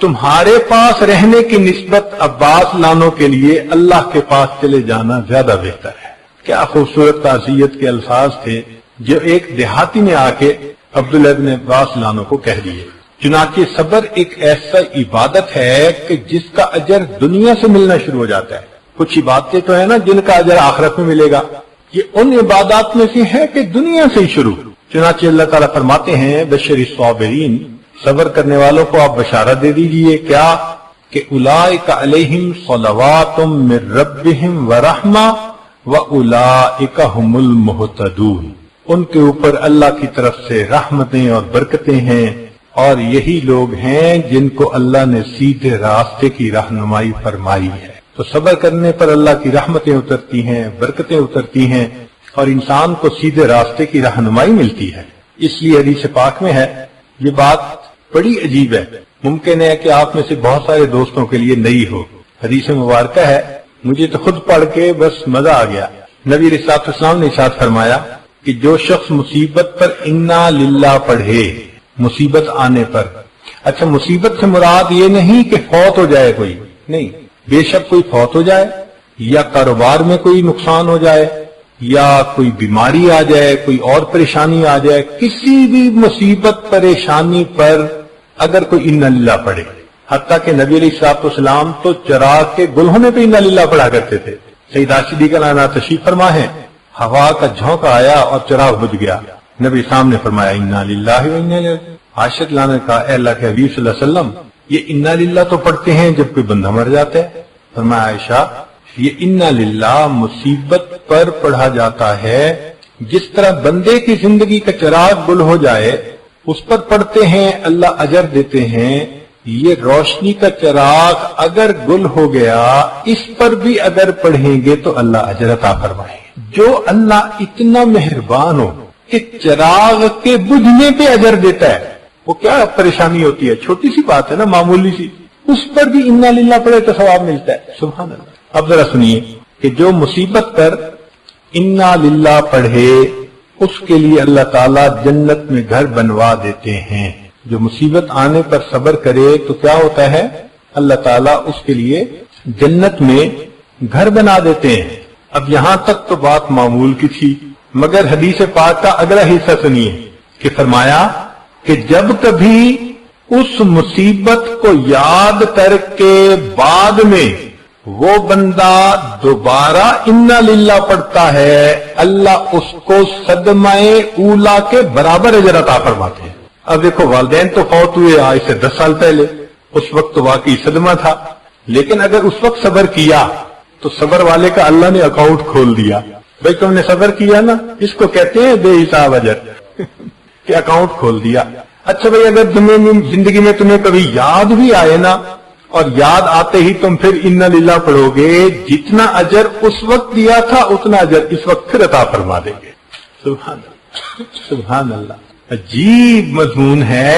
تمہارے پاس رہنے کی نسبت عباس لانو کے لیے اللہ کے پاس چلے جانا زیادہ بہتر ہے. کیا خوبصورت تعزیت کے الفاظ تھے جو ایک دیہاتی نے آ کے عبداللہ ابن عباس لانو کو کہہ دیے. چنانچہ صبر ایک ایسا عبادت ہے کہ جس کا اجر دنیا سے ملنا شروع ہو جاتا ہے. کچھ عبادتیں تو ہیں نا جن کا اجر آخرت میں ملے گا، یہ ان عبادات میں سے ہے کہ دنیا سے ہی شروع. چنانچہ اللہ تعالیٰ فرماتے ہیں بشر الصابرین، صبر کرنے والوں کو آپ بشارت دے دیجئے کیا کہ اولئک علیہم صلوات من ربہم ورحمہ وَأُولَئِكَ هُمُ الْمُهْتَدُونَ، ان کے اوپر اللہ کی طرف سے رحمتیں اور برکتیں ہیں، اور یہی لوگ ہیں جن کو اللہ نے سیدھے راستے کی رہنمائی فرمائی ہے. تو صبر کرنے پر اللہ کی رحمتیں اترتی ہیں، برکتیں اترتی ہیں، اور انسان کو سیدھے راستے کی رہنمائی ملتی ہے. اس لیے حدیث پاک میں ہے، یہ بات بڑی عجیب ہے، ممکن ہے کہ آپ میں سے بہت سارے دوستوں کے لیے نئی ہو. حدیث مبارکہ ہے، مجھے تو خود پڑھ کے بس مزہ آ گیا. نبی علیہ الصلوۃ والسلام نے ارشاد فرمایا کہ جو شخص مصیبت پر انا للہ پڑھے، مصیبت آنے پر، اچھا مصیبت سے مراد یہ نہیں کہ فوت ہو جائے کوئی، نہیں، بے شک کوئی فوت ہو جائے یا کاروبار میں کوئی نقصان ہو جائے یا کوئی بیماری آ جائے، کوئی اور پریشانی آ جائے، کسی بھی مصیبت پریشانی پر اگر کوئی انا للہ پڑھے، حتیٰ کہ نبی علیہ الصلوۃ والسلام تو چراغ کے گل ہونے پہ انا للہ پڑھا کرتے تھے۔ سیدہ صدیقہ عنہا تشریف فرما ہے، ہوا کا جھونکا آیا اور چراغ بجھ گیا، نبی صاحب نے فرمایا انا للہ و انا الیہ راجعون۔ عائشہ لانا نے کہا اے اللہ کے حبیب صلی اللہ علیہ وسلم، یہ انا للہ تو پڑھتے ہیں جب کوئی بندہ مر جاتا ہے۔ فرمایا عائشہ یہ انا للہ مصیبت پر پڑھا جاتا ہے، جس طرح بندے کی زندگی کا چراغ گل ہو جائے اس پر پڑھتے ہیں اللہ اجر دیتے ہیں، یہ روشنی کا چراغ اگر گل ہو گیا اس پر بھی اگر پڑھیں گے تو اللہ اجر عطا فرمائے۔ جو اللہ اتنا مہربان ہو کہ چراغ کے بجھنے پہ اجر دیتا ہے، وہ کیا پریشانی ہوتی ہے، چھوٹی سی بات ہے نا، معمولی سی، اس پر بھی انا للہ پڑھے تو ثواب ملتا ہے، سبحان اللہ۔ اب ذرا سنیے کہ جو مصیبت پر انا للہ پڑھے اس کے لیے اللہ تعالیٰ جنت میں گھر بنوا دیتے ہیں۔ جو مصیبت آنے پر صبر کرے تو کیا ہوتا ہے، اللہ تعالیٰ اس کے لیے جنت میں گھر بنا دیتے ہیں۔ اب یہاں تک تو بات معمول کی تھی، مگر حدیث پاک کا اگلا حصہ سنیے کہ فرمایا کہ جب کبھی اس مصیبت کو یاد کر کے بعد میں وہ بندہ دوبارہ انا للہ پڑھتا ہے، اللہ اس کو صدمہ اولا کے برابر اجر عطا فرماتے ہیں۔ اب دیکھو والدین تو فوت ہوئے آج سے 10 سال پہلے، اس وقت تو واقعی صدمہ تھا، لیکن اگر اس وقت صبر کیا تو صبر والے کا اللہ نے اکاؤنٹ کھول دیا، بھائی تم نے صبر کیا نا، اس کو کہتے ہیں بے حساب اجر کہ اکاؤنٹ کھول دیا۔ اچھا بھائی اگر تمہیں زندگی میں تمہیں کبھی یاد بھی آئے نا اور یاد آتے ہی تم پھر انا للہ پڑھو گے، جتنا اجر اس وقت دیا تھا اتنا اجر اس وقت پھر عطا فرما دیں گے۔ سبحان اللہ، سبحان اللہ۔ عجیب مضمون ہے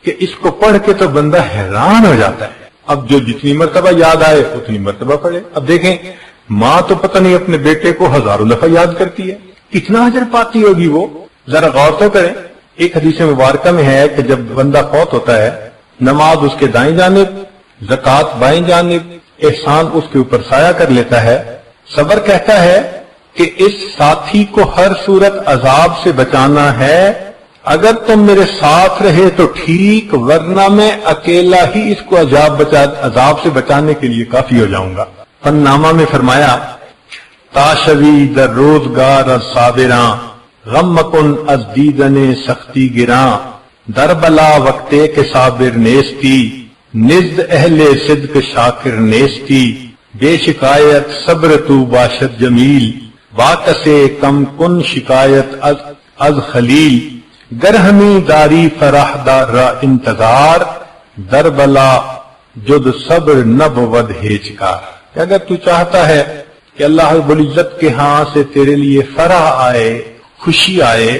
کہ اس کو پڑھ کے تو بندہ حیران ہو جاتا ہے۔ اب جو جتنی مرتبہ یاد آئے اتنی مرتبہ پڑھے۔ اب دیکھیں ماں تو پتہ نہیں اپنے بیٹے کو ہزاروں دفعہ یاد کرتی ہے، کتنا اجر پاتی ہوگی وہ، ذرا غور تو کریں۔ ایک حدیث مبارکہ میں ہے کہ جب بندہ فوت ہوتا ہے، نماز اس کے دائیں جانب، زکوٰۃ بائیں جانب، احسان اس کے اوپر سایہ کر لیتا ہے۔ صبر کہتا ہے کہ اس ساتھی کو ہر صورت عذاب سے بچانا ہے، اگر تم میرے ساتھ رہے تو ٹھیک، ورنہ میں اکیلا ہی اس کو عذاب سے بچانے کے لیے کافی ہو جاؤں گا۔ فن نامہ میں فرمایا تاشوی در روزگار صابراں، غم مکن از دیدن سختی گراں، در بلا وقتے کے صابر نیستی، نزد اہل صدق شاکر نیستی، بے شکایت صبر تو باشد جمیل، باکسے کم کن شکایت از خلیل، گر ہمیں داری فرح دار انتظار، در بلا جد صبر نب ود ہیچکار۔ اگر تو چاہتا ہے کہ اللہ رب العزت کے ہاں سے تیرے لیے فرح آئے، خوشی آئے،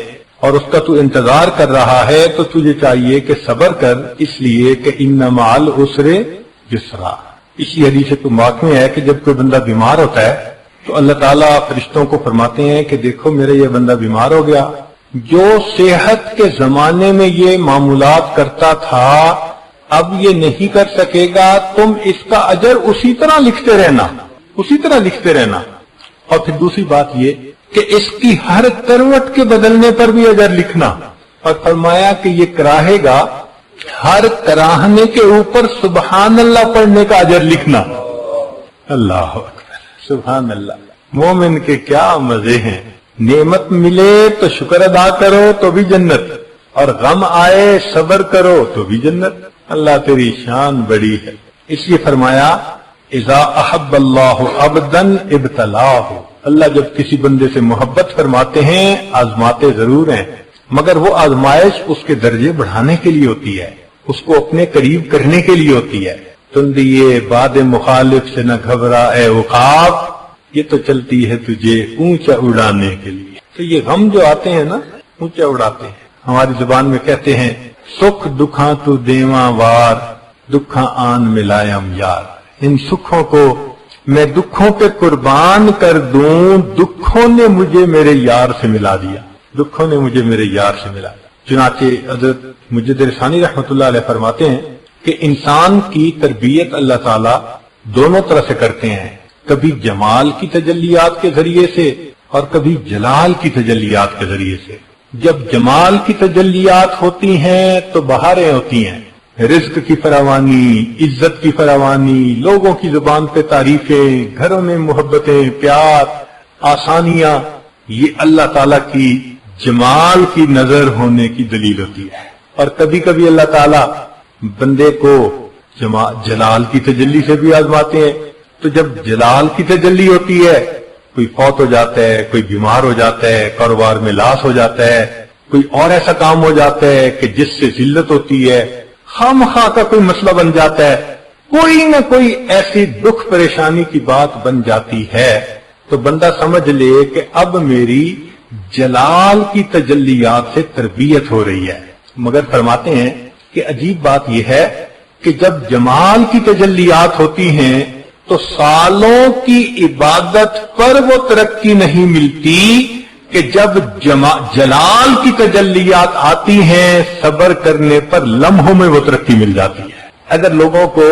اور اس کا تو انتظار کر رہا ہے تو تجھے چاہیے کہ صبر کر، اس لیے کہ ان مع العسر یسرا۔ اسی حدیث تو واقع ہے کہ جب کوئی بندہ بیمار ہوتا ہے تو اللہ تعالیٰ فرشتوں کو فرماتے ہیں کہ دیکھو میرا یہ بندہ بیمار ہو گیا، جو صحت کے زمانے میں یہ معمولات کرتا تھا اب یہ نہیں کر سکے گا، تم اس کا اجر اسی طرح لکھتے رہنا، اسی طرح لکھتے رہنا۔ اور پھر دوسری بات یہ کہ اس کی ہر کروٹ کے بدلنے پر بھی اجر لکھنا، اور فرمایا کہ یہ کراہے گا، ہر کراہنے کے اوپر سبحان اللہ پڑھنے کا اجر لکھنا۔ اللہ اکبر، سبحان اللہ۔ مومن کے کیا مزے ہیں، نعمت ملے تو شکر ادا کرو تو بھی جنت، اور غم آئے صبر کرو تو بھی جنت۔ اللہ تیری شان بڑی ہے، اس لیے فرمایا اذا احب اللہ عبدا ابتلاہ، اللہ جب کسی بندے سے محبت فرماتے ہیں آزماتے ضرور ہیں، مگر وہ آزمائش اس کے درجے بڑھانے کے لیے ہوتی ہے، اس کو اپنے قریب کرنے کے لیے ہوتی ہے۔ تندیے باد مخالف سے نہ گھبرا اے عقاب، یہ تو چلتی ہے تجھے اونچا اڑانے کے لیے۔ تو یہ غم جو آتے ہیں نا اونچا اڑاتے ہیں۔ ہماری زبان میں کہتے ہیں سکھ دکھاں تو دیواں وار، دکھاں آن ملائم یار۔ ان سکھوں کو میں دکھوں پہ قربان کر دوں، دکھوں نے مجھے میرے یار سے ملا دیا۔ دکھوں نے مجھے میرے یار سے ملا۔ چنانچہ حضرت مجد رسانی رحمۃ اللہ علیہ فرماتے ہیں کہ انسان کی تربیت اللہ تعالیٰ دونوں طرح سے کرتے ہیں، کبھی جمال کی تجلیات کے ذریعے سے اور کبھی جلال کی تجلیات کے ذریعے سے۔ جب جمال کی تجلیات ہوتی ہیں تو بہاریں ہوتی ہیں، رزق کی فراوانی، عزت کی فراوانی، لوگوں کی زبان پہ تعریفیں، گھروں میں محبتیں، پیار، آسانیاں، یہ اللہ تعالیٰ کی جمال کی نظر ہونے کی دلیل ہوتی ہے۔ اور کبھی کبھی اللہ تعالیٰ بندے کو جلال کی تجلی سے بھی آزماتے ہیں۔ تو جب جلال کی تجلی ہوتی ہے، کوئی فوت ہو جاتا ہے، کوئی بیمار ہو جاتا ہے، کاروبار میں لاس ہو جاتا ہے، کوئی اور ایسا کام ہو جاتا ہے کہ جس سے ذلت ہوتی ہے، خواہ کا کوئی مسئلہ بن جاتا ہے، کوئی نہ کوئی ایسی دکھ پریشانی کی بات بن جاتی ہے، تو بندہ سمجھ لے کہ اب میری جلال کی تجلیات سے تربیت ہو رہی ہے۔ مگر فرماتے ہیں کہ عجیب بات یہ ہے کہ جب جمال کی تجلیات ہوتی ہیں تو سالوں کی عبادت پر وہ ترقی نہیں ملتی کہ جب جلال کی تجلیات آتی ہیں صبر کرنے پر لمحوں میں وہ ترقی مل جاتی ہے۔ اگر لوگوں کو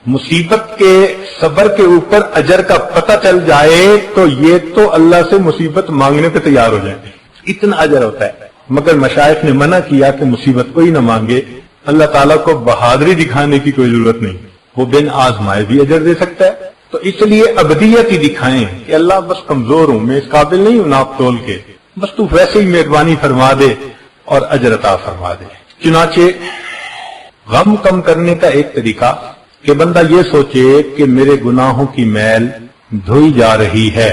مصیبت کے صبر کے اوپر اجر کا پتہ چل جائے تو یہ تو اللہ سے مصیبت مانگنے پہ تیار ہو جائیں گے، اتنا اجر ہوتا ہے۔ مگر مشائخ نے منع کیا کہ مصیبت کوئی نہ مانگے، اللہ تعالیٰ کو بہادری دکھانے کی کوئی ضرورت نہیں، وہ بن آزمائے بھی اجر دے سکتا ہے۔ تو اس لیے ابدیت ہی دکھائیں کہ اللہ بس کمزور ہوں، میں اس قابل نہیں ہوں ناپ تول کے، بس تو ویسے ہی مہربانی فرما دے اور اجر عطا فرما دے۔ چنانچہ غم کم کرنے کا ایک طریقہ کہ بندہ یہ سوچے کہ میرے گناہوں کی میل دھوئی جا رہی ہے۔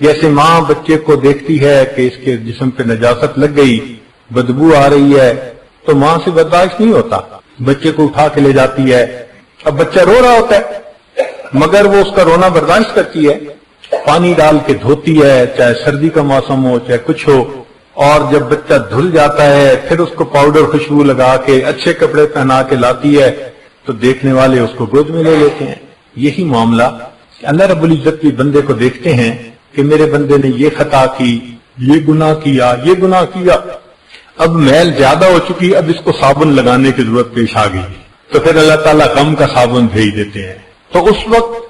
جیسے ماں بچے کو دیکھتی ہے کہ اس کے جسم پہ نجاست لگ گئی، بدبو آ رہی ہے، تو ماں سے برداشت نہیں ہوتا، بچے کو اٹھا کے لے جاتی ہے۔ اب بچہ رو رہا ہوتا ہے مگر وہ اس کا رونا برداشت کرتی ہے، پانی ڈال کے دھوتی ہے، چاہے سردی کا موسم ہو چاہے کچھ ہو، اور جب بچہ دھل جاتا ہے پھر اس کو پاؤڈر خوشبو لگا کے اچھے کپڑے پہنا کے لاتی ہے تو دیکھنے والے اس کو گود میں لے لیتے ہیں۔ یہی معاملہ اللہ رب العزت بھی بندے کو دیکھتے ہیں کہ میرے بندے نے یہ خطا کی، یہ گناہ کیا، اب میل زیادہ ہو چکی، اب اس کو صابن لگانے کی ضرورت پیش آ گئی، تو پھر اللہ تعالیٰ غم کا صابن بھیج دیتے ہیں۔ تو اس وقت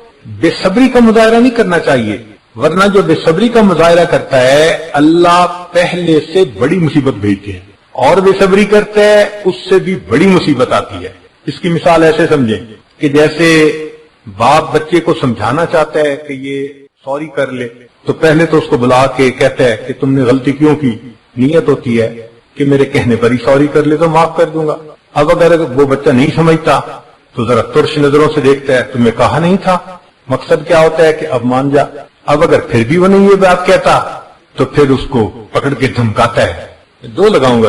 بے صبری کا مظاہرہ نہیں کرنا چاہیے، ورنہ جو بے صبری کا مظاہرہ کرتا ہے اللہ پہلے سے بڑی مصیبت بھیجتے ہیں، اور بے صبری کرتا ہے اس سے بھی بڑی مصیبت آتی ہے۔ اس کی مثال ایسے سمجھیں کہ جیسے باپ بچے کو سمجھانا چاہتا ہے کہ یہ سوری کر لے، تو پہلے تو اس کو بلا کے کہتا ہے کہ تم نے غلطی کیوں کی، نیت ہوتی ہے کہ میرے کہنے پر ہی سوری کر لے تو معاف کر دوں گا۔ اب اگر وہ بچہ نہیں سمجھتا تو ذرا ترش نظروں سے دیکھتا ہے، تمہیں کہا نہیں تھا، مقصد کیا ہوتا ہے کہ اب مان جا۔ اب اگر پھر بھی وہ نہیں یہ بات کہتا تو پھر اس کو پکڑ کے دھمکاتا ہے، 2 لگاؤں گا،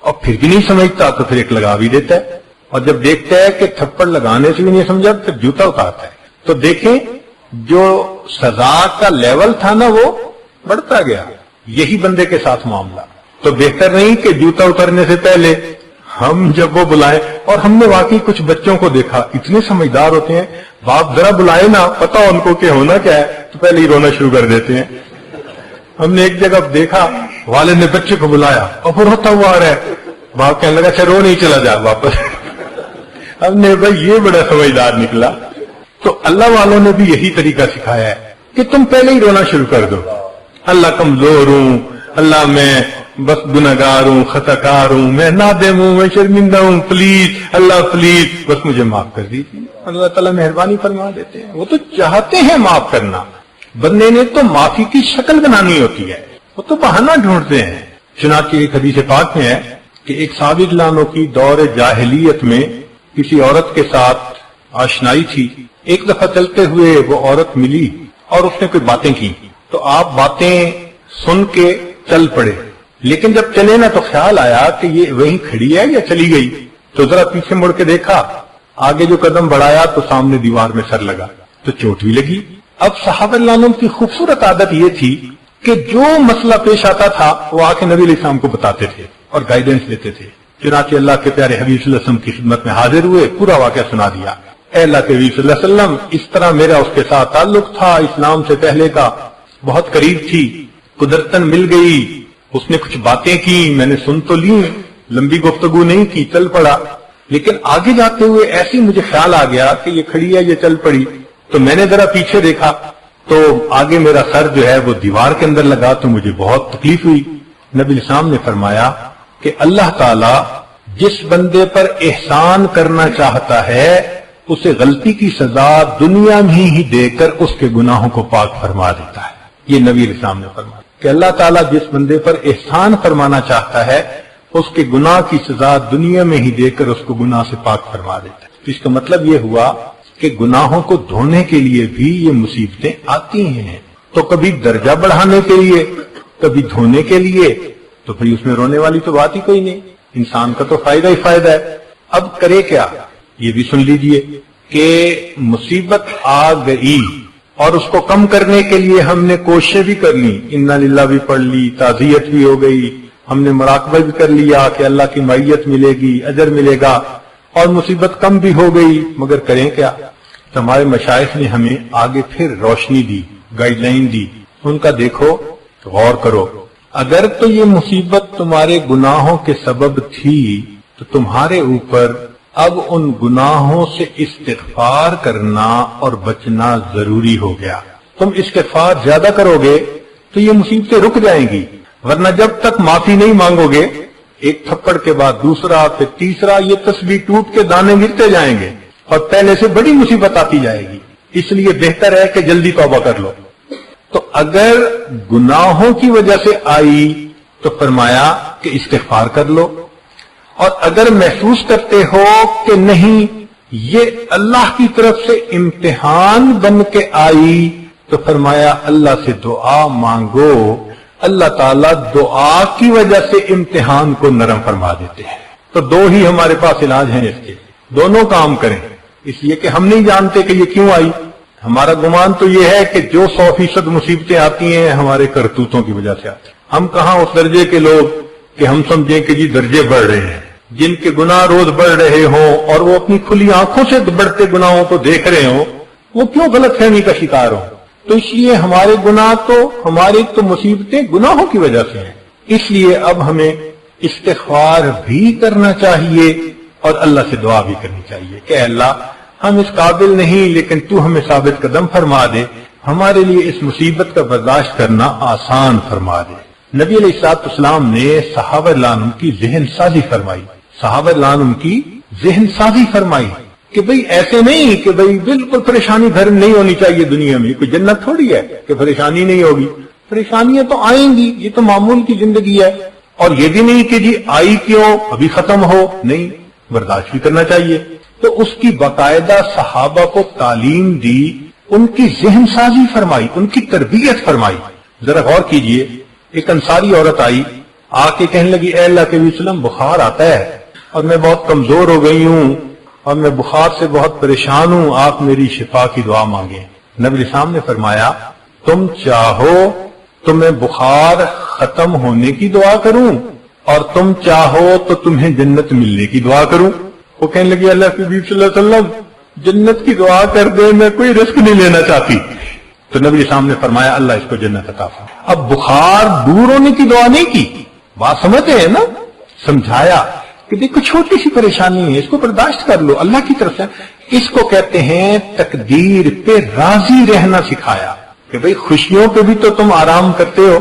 اور پھر بھی نہیں سمجھتا تو پھر 1 لگا بھی دیتا ہے، اور جب دیکھتا ہے کہ تھپڑ لگانے سے بھی نہیں سمجھا پھر جوتا اتارتا ہے۔ تو دیکھیں جو سزا کا لیول تھا نا وہ بڑھتا گیا۔ یہی بندے کے ساتھ معاملہ۔ تو بہتر نہیں کہ جوتا اترنے سے پہلے ہم جب وہ بلائیں، اور ہم نے واقعی کچھ بچوں کو دیکھا اتنے سمجھدار ہوتے ہیں، باپ ذرا بلائے نا، پتا ان کو کہ ہونا کیا ہے تو پہلے ہی رونا شروع کر دیتے ہیں۔ ہم نے ایک جگہ دیکھا والد نے بچے کو بلایا اور وہ روتا ہوا آ رہا ہے، باپ کہنے لگا اچھا رو نہیں، چلا جا واپس۔ ہم نے بھائی یہ بڑا سمجھدار نکلا۔ تو اللہ والوں نے بھی یہی طریقہ سکھایا ہے کہ تم پہلے ہی رونا شروع کر دو، اللہ کمزور ہوں، اللہ میں بس گناہگار ہوں، خطا کار ہوں، میں نادم ہوں، میں شرمندہ ہوں، پلیز اللہ پلیز بس مجھے معاف کر دیجیے۔ اللہ تعالیٰ مہربانی فرما دیتے ہیں، وہ تو چاہتے ہیں معاف کرنا، بندے نے تو معافی کی شکل بنانی ہوتی ہے، وہ تو بہانہ ڈھونڈتے ہیں۔ چنانچہ ایک حدیث پاک میں ہے کہ ایک صحابی لانوں کی دور جاہلیت میں کسی عورت کے ساتھ آشنائی تھی۔ ایک دفعہ چلتے ہوئے وہ عورت ملی اور اس نے کوئی باتیں کی، تو آپ باتیں سن کے چل پڑے، لیکن جب چلے نا تو خیال آیا کہ یہ وہیں کھڑی ہے یا چلی گئی، تو ذرا پیچھے مڑ کے دیکھا، آگے جو قدم بڑھایا تو سامنے دیوار میں سر لگا تو چوٹ بھی لگی۔ اب صحابہ اللہ عنہم کی خوبصورت عادت یہ تھی کہ جو مسئلہ پیش آتا تھا وہ آ کے نبی علیہ السلام کو بتاتے تھے اور گائیڈنس دیتے تھے۔ چنانچہ اللہ کے پیارے حبیب صلی اللہ علیہ وسلم کی خدمت میں حاضر ہوئے، پورا واقعہ سنا دیا۔ اے اللہ کے حبیب صلی اللہ علیہ وسلم، اس طرح میرا اس کے ساتھ تعلق تھا اسلام سے پہلے کا، بہت قریب تھی، قدرتاً مل گئی، اس نے کچھ باتیں کی، میں نے سن تو لی، لمبی گفتگو نہیں کی، چل پڑا، لیکن آگے جاتے ہوئے ایسے ہی مجھے خیال آ گیا کہ یہ کھڑی ہے، یہ چل پڑی، تو میں نے ذرا پیچھے دیکھا تو آگے میرا سر جو ہے وہ دیوار کے اندر لگا، تو مجھے بہت تکلیف ہوئی۔ نبی اسلام نے فرمایا کہ اللہ تعالی جس بندے پر احسان کرنا چاہتا ہے اسے غلطی کی سزا دنیا میں ہی دے کر اس کے گناہوں کو پاک فرما دیتا ہے۔ یہ نبی اسلام نے فرمایا کہ اللہ تعالیٰ جس بندے پر احسان فرمانا چاہتا ہے اس کے گناہ کی سزا دنیا میں ہی دے کر اس کو گناہ سے پاک فرما دیتا ہے۔ اس کا مطلب یہ ہوا کہ گناہوں کو دھونے کے لیے بھی یہ مصیبتیں آتی ہیں، تو کبھی درجہ بڑھانے کے لیے، کبھی دھونے کے لیے، تو پھر اس میں رونے والی تو بات ہی کوئی نہیں، انسان کا تو فائدہ ہی فائدہ ہے۔ اب کرے کیا، یہ بھی سن لیجئے کہ مصیبت آ گئی اور اس کو کم کرنے کے لیے ہم نے کوششیں بھی کر لی، انا للہ بھی پڑھ لی، تعزیت بھی ہو گئی، ہم نے مراقبہ بھی کر لیا کہ اللہ کی معیت ملے گی، اجر ملے گا، اور مصیبت کم بھی ہو گئی، مگر کریں کیا؟ تو ہمارے مشائخ نے ہمیں آگے پھر روشنی دی، گائیڈ لائن دی، ان کا دیکھو، غور کرو۔ اگر تو یہ مصیبت تمہارے گناہوں کے سبب تھی تو تمہارے اوپر اب ان گناہوں سے استغفار کرنا اور بچنا ضروری ہو گیا۔ تم استغفار زیادہ کرو گے تو یہ مصیبتیں رک جائیں گی، ورنہ جب تک معافی نہیں مانگو گے، ایک تھپڑ کے بعد دوسرا، پھر تیسرا، یہ تسبیح ٹوٹ کے دانے گرتے جائیں گے اور پہلے سے بڑی مصیبت آتی جائے گی۔ اس لیے بہتر ہے کہ جلدی توبہ کر لو۔ تو اگر گناہوں کی وجہ سے آئی تو فرمایا کہ استغفار کر لو، اور اگر محسوس کرتے ہو کہ نہیں یہ اللہ کی طرف سے امتحان بن کے آئی تو فرمایا اللہ سے دعا مانگو، اللہ تعالیٰ دعا کی وجہ سے امتحان کو نرم فرما دیتے ہیں۔ تو دو ہی ہمارے پاس علاج ہیں اس کے، دونوں کام کریں، اس لیے کہ ہم نہیں جانتے کہ یہ کیوں آئی۔ ہمارا گمان تو یہ ہے کہ جو 100% مصیبتیں آتی ہیں ہمارے کرتوتوں کی وجہ سے آتی ہیں۔ ہم کہاں اس درجے کے لوگ کہ ہم سمجھیں کہ جی درجے بڑھ رہے ہیں، جن کے گناہ روز بڑھ رہے ہوں اور وہ اپنی کھلی آنکھوں سے بڑھتے گناہوں کو دیکھ رہے ہوں، وہ کیوں غلط فہمی کا شکار ہوں؟ تو اس لیے ہمارے گناہ تو ہماری تو مصیبتیں گناہوں کی وجہ سے ہیں۔ اس لیے اب ہمیں استغفار بھی کرنا چاہیے اور اللہ سے دعا بھی کرنی چاہیے کہ اے اللہ ہم اس قابل نہیں، لیکن تو ہمیں ثابت قدم فرما دے، ہمارے لیے اس مصیبت کا برداشت کرنا آسان فرما دے۔ نبی علیہ السلام نے صحابہ عنہ کی ذہن سازی فرمائی، صحابہ عنہ کی ذہن سازی فرمائی کہ بھئی ایسے نہیں کہ بھئی بالکل پریشانی بھر نہیں ہونی چاہیے دنیا میں، کوئی جنت تھوڑی ہے کہ پریشانی نہیں ہوگی، پریشانیاں تو آئیں گی، یہ تو معمول کی زندگی ہے، اور یہ بھی نہیں کہ جی آئی کیوں ابھی ختم ہو، نہیں، برداشت بھی کرنا چاہیے۔ تو اس کی باقاعدہ صحابہ کو تعلیم دی، ان کی ذہن سازی فرمائی، ان کی تربیت فرمائی۔ ذرا غور کیجئے، ایک انصاری عورت آئی، آ کے کہنے لگی اے اللہ کے وسلم بخار آتا ہے اور میں بہت کمزور ہو گئی ہوں اور میں بخار سے بہت پریشان ہوں، آپ میری شفا کی دعا مانگیں۔ نبی اسلام نے فرمایا تم چاہو تو میں بخار ختم ہونے کی دعا کروں اور تم چاہو تو تمہیں جنت ملنے کی دعا کروں۔ وہ کہنے لگی اللہ کے نبی صلی اللہ علیہ وسلم جنت کی دعا کر دے، میں کوئی رسک نہیں لینا چاہتی۔ تو نبی اسلام نے فرمایا اللہ اس کو جنت عطا فرمائے۔ اب بخار دور ہونے کی دعا نہیں کی، بات سمجھتے ہیں نا، سمجھایا کہ دیکھو چھوٹی سی پریشانی ہے، اس کو برداشت کر لو اللہ کی طرف سے۔ اس کو کہتے ہیں تقدیر پہ راضی رہنا سکھایا کہ بھئی خوشیوں پہ بھی تو تم آرام کرتے ہو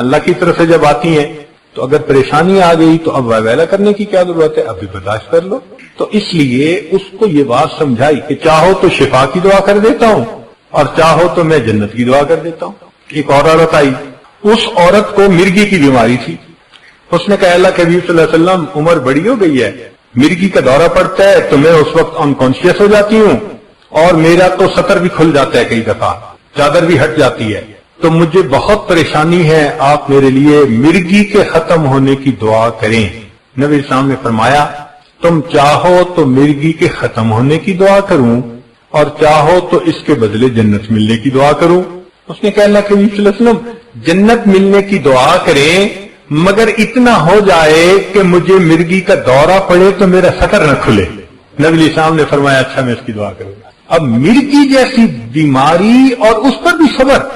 اللہ کی طرف سے جب آتی ہیں، تو اگر پریشانی آ گئی تو اب ویلا کرنے کی کیا ضرورت ہے، ابھی برداشت کر لو۔ تو اس لیے اس کو یہ بات سمجھائی کہ چاہو تو شفا کی دعا کر دیتا ہوں اور چاہو تو میں جنت کی دعا کر دیتا ہوں۔ ایک اور عورت آئی، اس عورت کو مرگی کی بیماری تھی، اس نے کہا اللہ کے نبی صلی اللہ علیہ وسلم عمر بڑی ہو گئی ہے، مرگی کا دورہ پڑتا ہے تو میں اس وقت انکانشیس ہو جاتی ہوں اور میرا تو سطر بھی کھل جاتا ہے، کئی دفعہ چادر بھی ہٹ جاتی ہے، تو مجھے بہت پریشانی ہے، آپ میرے لیے مرگی کے ختم ہونے کی دعا کریں۔ نبی اسلام نے فرمایا تم چاہو تو مرگی کے ختم ہونے کی دعا کروں اور چاہو تو اس کے بدلے جنت ملنے کی دعا کروں۔ اس نے کہا اللہ کے نبی صلی اللہ علیہ وسلم جنت ملنے کی دعا کریں مگر اتنا ہو جائے کہ مجھے مرگی کا دورہ پڑے تو میرا سطر نہ کھلے۔ نبی اسلام نے فرمایا اچھا میں اس کی دعا کروں گا۔ اب مرگی جیسی بیماری اور اس پر بھی صبر،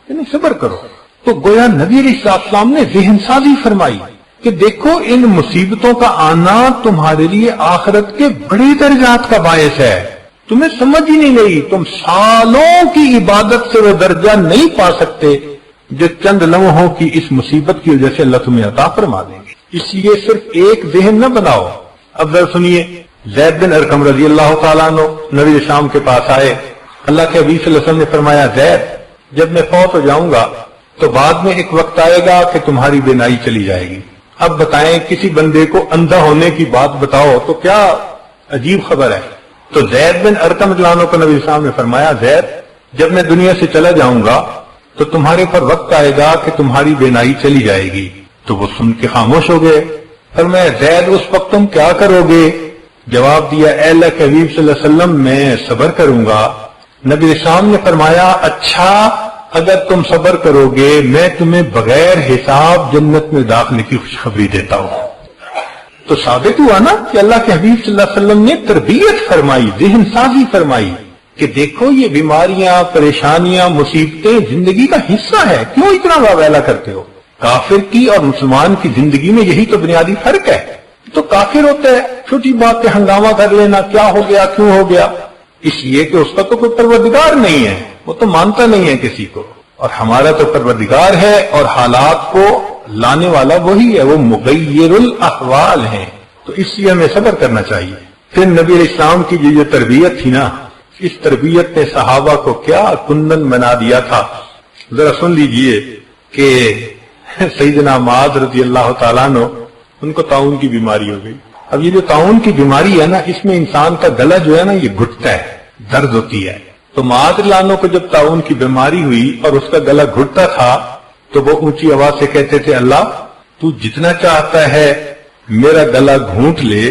یعنی صبر کرو، تو گویا نبی علیہ السلام نے ذہن سازی فرمائی کہ دیکھو ان مصیبتوں کا آنا تمہارے لیے آخرت کے بڑے درجات کا باعث ہے، تمہیں سمجھ ہی نہیں گئی، تم سالوں کی عبادت سے وہ درجہ نہیں پا سکتے جو چند لمحوں کی اس مصیبت کی وجہ سے اللہ تمہیں عطا فرما دیں گے۔ اس لیے صرف ایک ذہن نہ بناؤ۔ اب ذرا سنیے، زید بن ارقم رضی اللہ تعالیٰ عنہ نبی شام کے پاس آئے، اللہ کے حبیب صلی اللہ علیہ وسلم نے فرمایا زید جب میں فوت ہو جاؤں گا تو بعد میں ایک وقت آئے گا کہ تمہاری بینائی چلی جائے گی۔ اب بتائیں کسی بندے کو اندھا ہونے کی بات بتاؤ تو کیا عجیب خبر ہے۔ تو زید بن ارقم رضی اللہ عنہ کو نبی صاحب نے فرمایا زید جب میں دنیا سے چلا جاؤں گا تو تمہارے پر وقت آئے گا کہ تمہاری بینائی چلی جائے گی۔ تو وہ سن کے خاموش ہو گئے۔ فرمایا زید اس وقت تم کیا کرو گے؟ جواب دیا اے اللہ کے حبیب صلی اللہ علیہ وسلم میں صبر کروں گا۔ نبی اسلام نے فرمایا اچھا اگر تم صبر کرو گے میں تمہیں بغیر حساب جنت میں داخلے کی خوشخبری دیتا ہوں۔ تو ثابت ہوا نا کہ اللہ کے حبیب صلی اللہ علیہ وسلم نے تربیت فرمائی، ذہن سازی فرمائی کہ دیکھو یہ بیماریاں، پریشانیاں، مصیبتیں زندگی کا حصہ ہے، کیوں اتنا واویلا کرتے ہو؟ کافر کی اور مسلمان کی زندگی میں یہی تو بنیادی فرق ہے۔ تو کافر ہوتا ہے چھوٹی بات پہ ہنگامہ کر لینا، کیا ہو گیا کیوں ہو گیا، اس لیے کہ اس کا تو کوئی پروردگار نہیں ہے، وہ تو مانتا نہیں ہے کسی کو، اور ہمارا تو پروردگار ہے اور حالات کو لانے والا وہی ہے، وہ مغیر الاحوال ہیں۔ تو اس لیے ہمیں صبر کرنا چاہیے۔ پھر نبی علیہ السلام کی جو تربیت تھی نا، اس تربیت نے صحابہ کو کیا کنن بنا دیا تھا۔ ذرا سن لیجئے کہ سیدنا معاذ رضی اللہ تعالیٰ عنہ ان کو طاعون کی بیماری ہو گئی۔ اب یہ جو طاعون کی بیماری ہے نا، اس میں انسان کا گلا جو ہے نا یہ گھٹتا ہے، درد ہوتی ہے۔ تو معاذ رضی اللہ عنہ کو جب طاعون کی بیماری ہوئی اور اس کا گلا گھٹتا تھا تو وہ اونچی آواز سے کہتے تھے اللہ تو جتنا چاہتا ہے میرا گلا گھونٹ لے،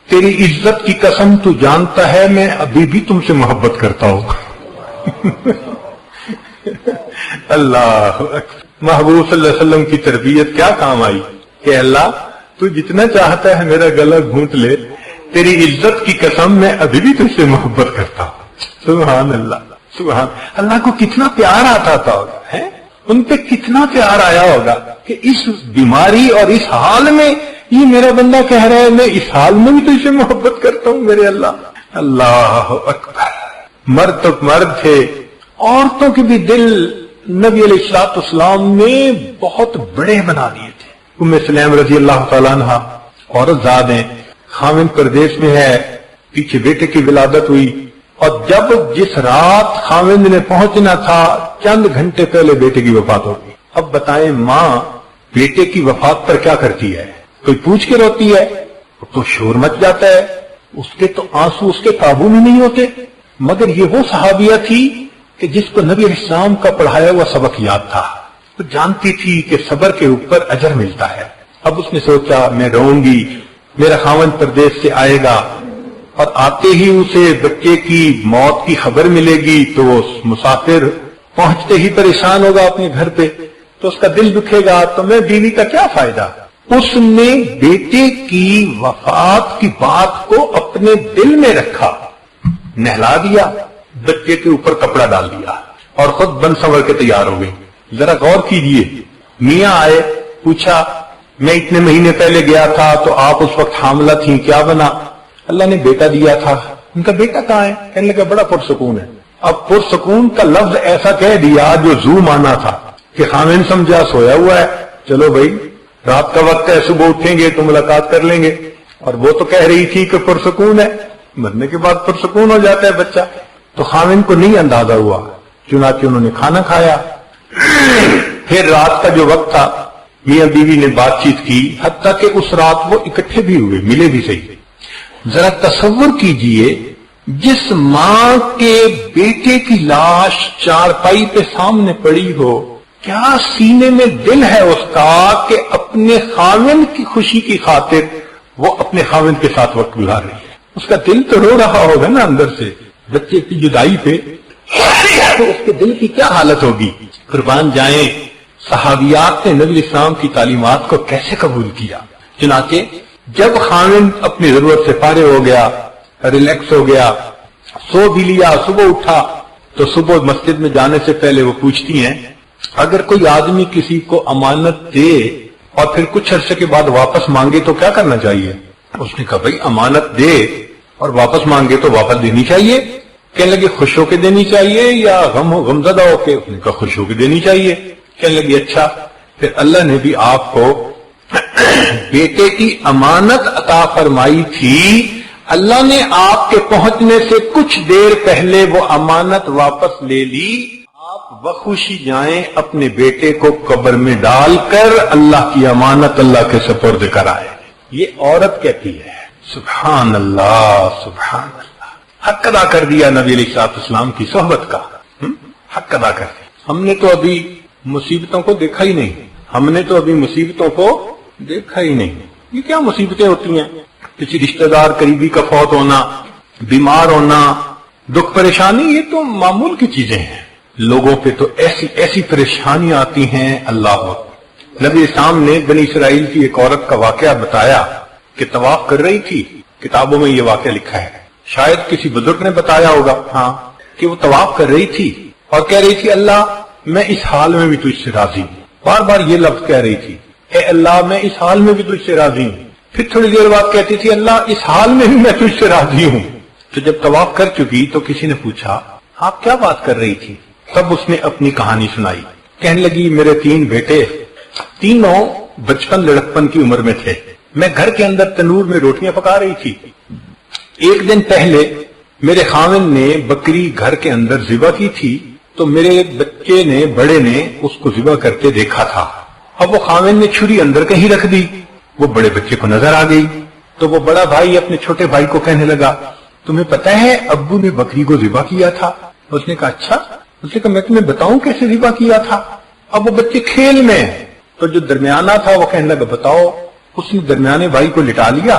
تیری عزت کی قسم تو جانتا ہے میں ابھی بھی تم سے محبت کرتا ہوں۔ اللہ محبوب صلی اللہ علیہ وسلم کی تربیت کیا کام آئی کہ اللہ تو جتنا چاہتا ہے میرا گلا گھونٹ لے، تیری عزت کی قسم میں ابھی بھی تم سے محبت کرتا ہوں۔ سبحان اللہ، سبحان اللہ کو کتنا پیار آتا تھا ہوگا، ہے ان پہ کتنا پیار آیا ہوگا کہ اس بیماری اور اس حال میں یہ میرا بندہ کہہ رہا ہے میں اس حال میں بھی تو اسے محبت کرتا ہوں میرے اللہ۔ اللہ اکبر۔ مرد تو مرد تھے، عورتوں کے بھی دل نبی علیہ الصلوۃ والسلام نے بہت بڑے بنا دیے تھے۔ ام سلیم رضی اللہ تعالیٰ عنہ عورت ذات ہیں، خاوند پردیس میں ہے، پیچھے بیٹے کی ولادت ہوئی، اور جب جس رات خاوند نے پہنچنا تھا چند گھنٹے پہلے بیٹے کی وفات ہو گئی۔ اب بتائیں ماں بیٹے کی وفات پر کیا کرتی ہے؟ کوئی پوچھ کے روتی ہے تو شور مچ جاتا ہے، اس کے تو آنسو اس کے قابو میں نہیں ہوتے۔ مگر یہ وہ صحابیہ تھی کہ جس کو نبی علیہ السلام کا پڑھایا ہوا سبق یاد تھا، وہ جانتی تھی کہ صبر کے اوپر اجر ملتا ہے۔ اب اس نے سوچا میں رہوں گی، میرا خاوند پردیس سے آئے گا اور آتے ہی اسے بچے کی موت کی خبر ملے گی تو وہ مسافر پہنچتے ہی پریشان ہوگا اپنے گھر پہ، تو اس کا دل دکھے گا، تو میں بیوی کا کیا فائدہ۔ اس نے بیٹے کی وفات کی بات کو اپنے دل میں رکھا، نہلا دیا، بچے کے اوپر کپڑا ڈال دیا اور خود بن سنور کے تیار ہو گئی۔ ذرا غور کیجئے، میاں آئے، پوچھا میں اتنے مہینے پہلے گیا تھا تو آپ اس وقت حاملہ تھیں، کیا بنا؟ اللہ نے بیٹا دیا تھا۔ ان کا بیٹا کہاں ہے؟ کہنے لگا بڑا پرسکون ہے۔ اب پرسکون کا لفظ ایسا کہہ دیا جو زو مانا تھا کہ خاوند سمجھا سویا ہوا ہے، چلو بھائی رات کا وقت ہے، صبح اٹھیں گے تو ملاقات کر لیں گے، اور وہ تو کہہ رہی تھی کہ پرسکون ہے، مرنے کے بعد پرسکون ہو جاتا ہے بچہ۔ تو خاوند کو نہیں اندازہ ہوا، چنانچہ انہوں نے کھانا کھایا۔ پھر رات کا جو وقت تھا میاں بیوی نے بات چیت کی، حتیٰ کہ اس رات وہ اکٹھے بھی ہوئے، ملے بھی صحیح۔ ذرا تصور کیجئے جس ماں کے بیٹے کی لاش چارپائی پہ سامنے پڑی ہو، کیا سینے میں دل ہے اس کا کہ اپنے خاوند کی خوشی کی خاطر وہ اپنے خاوند کے ساتھ وقت گزار رہی ہے۔ اس کا دل تو رو رہا ہوگا نا اندر سے بچے کی جدائی پہ، تو اس کے دل کی کیا حالت ہوگی۔ قربان جائیں صحابیات نے نبی اسلام کی تعلیمات کو کیسے قبول کیا۔ چنانچہ جب خاوند اپنی ضرورت سے فارغ ہو گیا، ریلیکس ہو گیا، سو بھی لیا، صبح اٹھا تو صبح مسجد میں جانے سے پہلے وہ پوچھتی ہیں اگر کوئی آدمی کسی کو امانت دے اور پھر کچھ عرصے کے بعد واپس مانگے تو کیا کرنا چاہیے؟ اس نے کہا بھائی امانت دے اور واپس مانگے تو واپس دینی چاہیے. کہنے لگے خوش ہو کے دینی چاہیے یا غمزدہ ہو کے؟ اس نے کہا خوش ہو کے دینی چاہیے. کہنے لگے اچھا. پھر اللہ نے بھی آپ کو بیٹے کی امانت عطا فرمائی تھی. اللہ نے آپ کے پہنچنے سے کچھ دیر پہلے وہ امانت واپس لے لی. آپ بخوشی جائیں اپنے بیٹے کو قبر میں ڈال کر اللہ کی امانت اللہ کے سپرد کرائے. یہ عورت کہتی ہے سبحان اللہ سبحان اللہ. حق ادا کر دیا نبی علیہ السلام کی صحبت کا. حق ادا کر دیا. ہم نے تو ابھی مصیبتوں کو دیکھا ہی نہیں. ہم نے تو ابھی مصیبتوں کو دیکھا ہی نہیں. یہ کیا مصیبتیں ہوتی ہیں؟ کسی رشتہ دار قریبی کا فوت ہونا، بیمار ہونا، دکھ پریشانی، یہ تو معمول کی چیزیں ہیں. لوگوں پہ تو ایسی ایسی پریشانیاں آتی ہیں. اللہ نبی اسلام نے بنی اسرائیل کی ایک عورت کا واقعہ بتایا کہ طواف کر رہی تھی. کتابوں میں یہ واقعہ لکھا ہے، شاید کسی بزرگ نے بتایا ہوگا. ہاں کہ وہ طواف کر رہی تھی اور کہہ رہی تھی اللہ میں اس حال میں بھی تجھ سے راضی ہوں. بار بار یہ لفظ کہہ رہی تھی اے اللہ میں اس حال میں بھی تجھ سے راضی ہوں. پھر تھوڑی دیر بعد کہتی تھی اللہ اس حال میں بھی میں تجھ سے راضی ہوں. تو جب طواف کر چکی تو کسی نے پوچھا آپ کیا بات کر رہی تھی؟ تب اس نے اپنی کہانی سنائی. کہنے لگی میرے 3 بیٹے، تینوں بچپن لڑکپن کی عمر میں تھے. میں گھر کے اندر تنور میں روٹیاں پکا رہی تھی. ایک دن پہلے میرے خاوند نے بکری گھر کے اندر ذبح کی تھی تو میرے بچے نے بڑے نے اس کو ذبح کرتے دیکھا تھا. اب وہ خاوند نے چھری اندر کہیں رکھ دی. وہ بڑے بچے کو نظر آ گئی تو وہ بڑا بھائی اپنے چھوٹے بھائی کو کہنے لگا تمہیں پتا ہے ابو نے بکری کو ذبح کیا تھا؟ اس نے کہا اچھا. اس نے کہا میں تمہیں بتاؤں کیسے ذبح کیا تھا؟ اب وہ بچے کھیل میں تو جو درمیانہ تھا وہ کہنے لگا بتاؤ. اس نے درمیانے بھائی کو لٹا لیا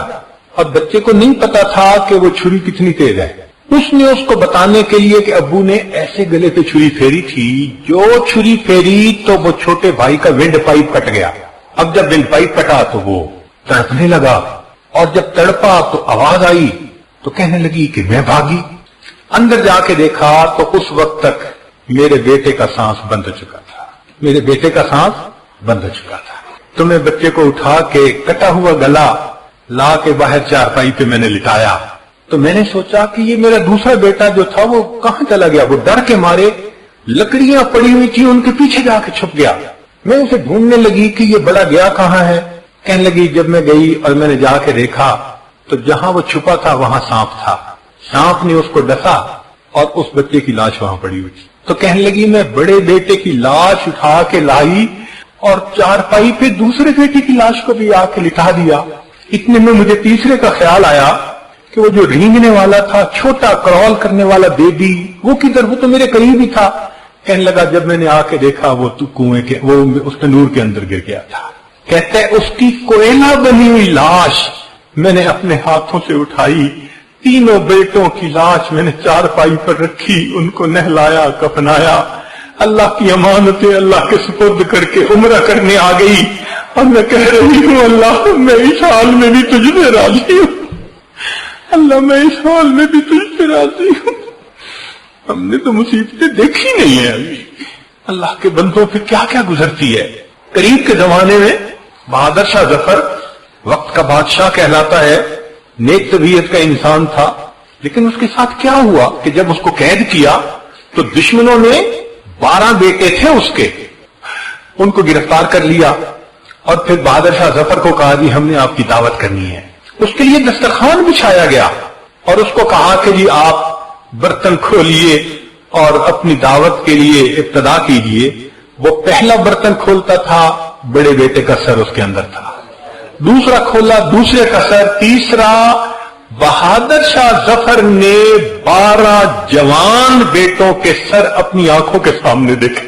اور بچے کو نہیں پتا تھا کہ وہ چھری کتنی تیز ہے. اس نے اس کو بتانے کے لیے کہ ابو نے ایسے گلے پہ چھری پھیری تھی، جو چھری پھیری تو وہ چھوٹے بھائی کا ونڈ پائپ پٹ گیا. اب جب ونڈ پائپ پٹا تو وہ تڑپنے لگا اور جب تڑپا تو آواز آئی تو کہنے لگی کہ میں بھاگی. اندر جا کے دیکھا تو اس وقت تک میرے بیٹے کا سانس بند ہو چکا تھا. میرے بیٹے کا سانس بند ہو چکا تھا. تو میں بچے کو اٹھا کے کٹا ہوا گلا لا کے باہر چارپائی پہ میں نے لٹایا. تو میں نے سوچا کہ یہ میرا دوسرا بیٹا جو تھا وہ کہاں چلا گیا. وہ ڈر کے مارے لکڑیاں پڑی ہوئی تھی ان کے پیچھے جا کے چھپ گیا. میں اسے ڈھونڈنے لگی کہ یہ بڑا گیا کہاں ہے. کہنے لگی جب میں گئی اور میں نے جا کے دیکھا تو جہاں وہ چھپا تھا وہاں سانپ تھا. سانپ نے اس کو ڈسا اور اس بچے کی لاش وہاں پڑی ہوئی تھی. تو کہنے لگی میں بڑے بیٹے کی لاش اٹھا کے لائی اور چارپائی پہ دوسرے بیٹے کی لاش کو بھی آ کے لٹا دیا. اتنے میں مجھے تیسرے کا خیال آیا کہ وہ جو رینگنے والا تھا چھوٹا کرول کرنے والا بیبی وہ کدھر؟ وہ تو میرے قریب ہی تھا. کہنے لگا جب میں نے آ کے دیکھا وہ کنویں کے وہ اس تنور کے اندر گر گیا تھا. کہتے اس کی کوئلہ بنی ہوئی لاش میں نے اپنے ہاتھوں سے اٹھائی. تینوں بیٹوں کی لاش میں نے چارپائی پر رکھی، ان کو نہلایا کفنایا. اللہ کی امانتیں اللہ کے سپرد کر کے عمرہ کرنے آ گئی اور میں کہہ رہی ہوں اللہ میں اس حال میں بھی تجھ سے راضی ہوں. اللہ میں اس حال میں بھی تجھ سے راضی ہوں. ہم نے تو مصیبتیں دیکھی نہیں ہیں ابھی. اللہ کے بندوں پہ کیا کیا گزرتی ہے. قریب کے زمانے میں بہادر شاہ ظفر وقت کا بادشاہ کہلاتا ہے، نیک طبیعت کا انسان تھا. لیکن اس کے ساتھ کیا ہوا کہ جب اس کو قید کیا تو دشمنوں نے 12 بیٹے تھے اس کے، ان کو گرفتار کر لیا اور پھر بہادر شاہ ظفر کو کہا جی ہم نے آپ کی دعوت کرنی ہے. اس کے لیے دسترخوان بچھایا گیا اور اس کو کہا کہ جی آپ برتن کھولیے اور اپنی دعوت کے لیے ابتدا کیجیے. وہ پہلا برتن کھولتا تھا، بڑے بیٹے کا سر اس کے اندر تھا. دوسرا کھولا، دوسرے کا سر. تیسرا بہادر شاہ ظفر نے 12 جوان بیٹوں کے سر اپنی آنکھوں کے سامنے دیکھے.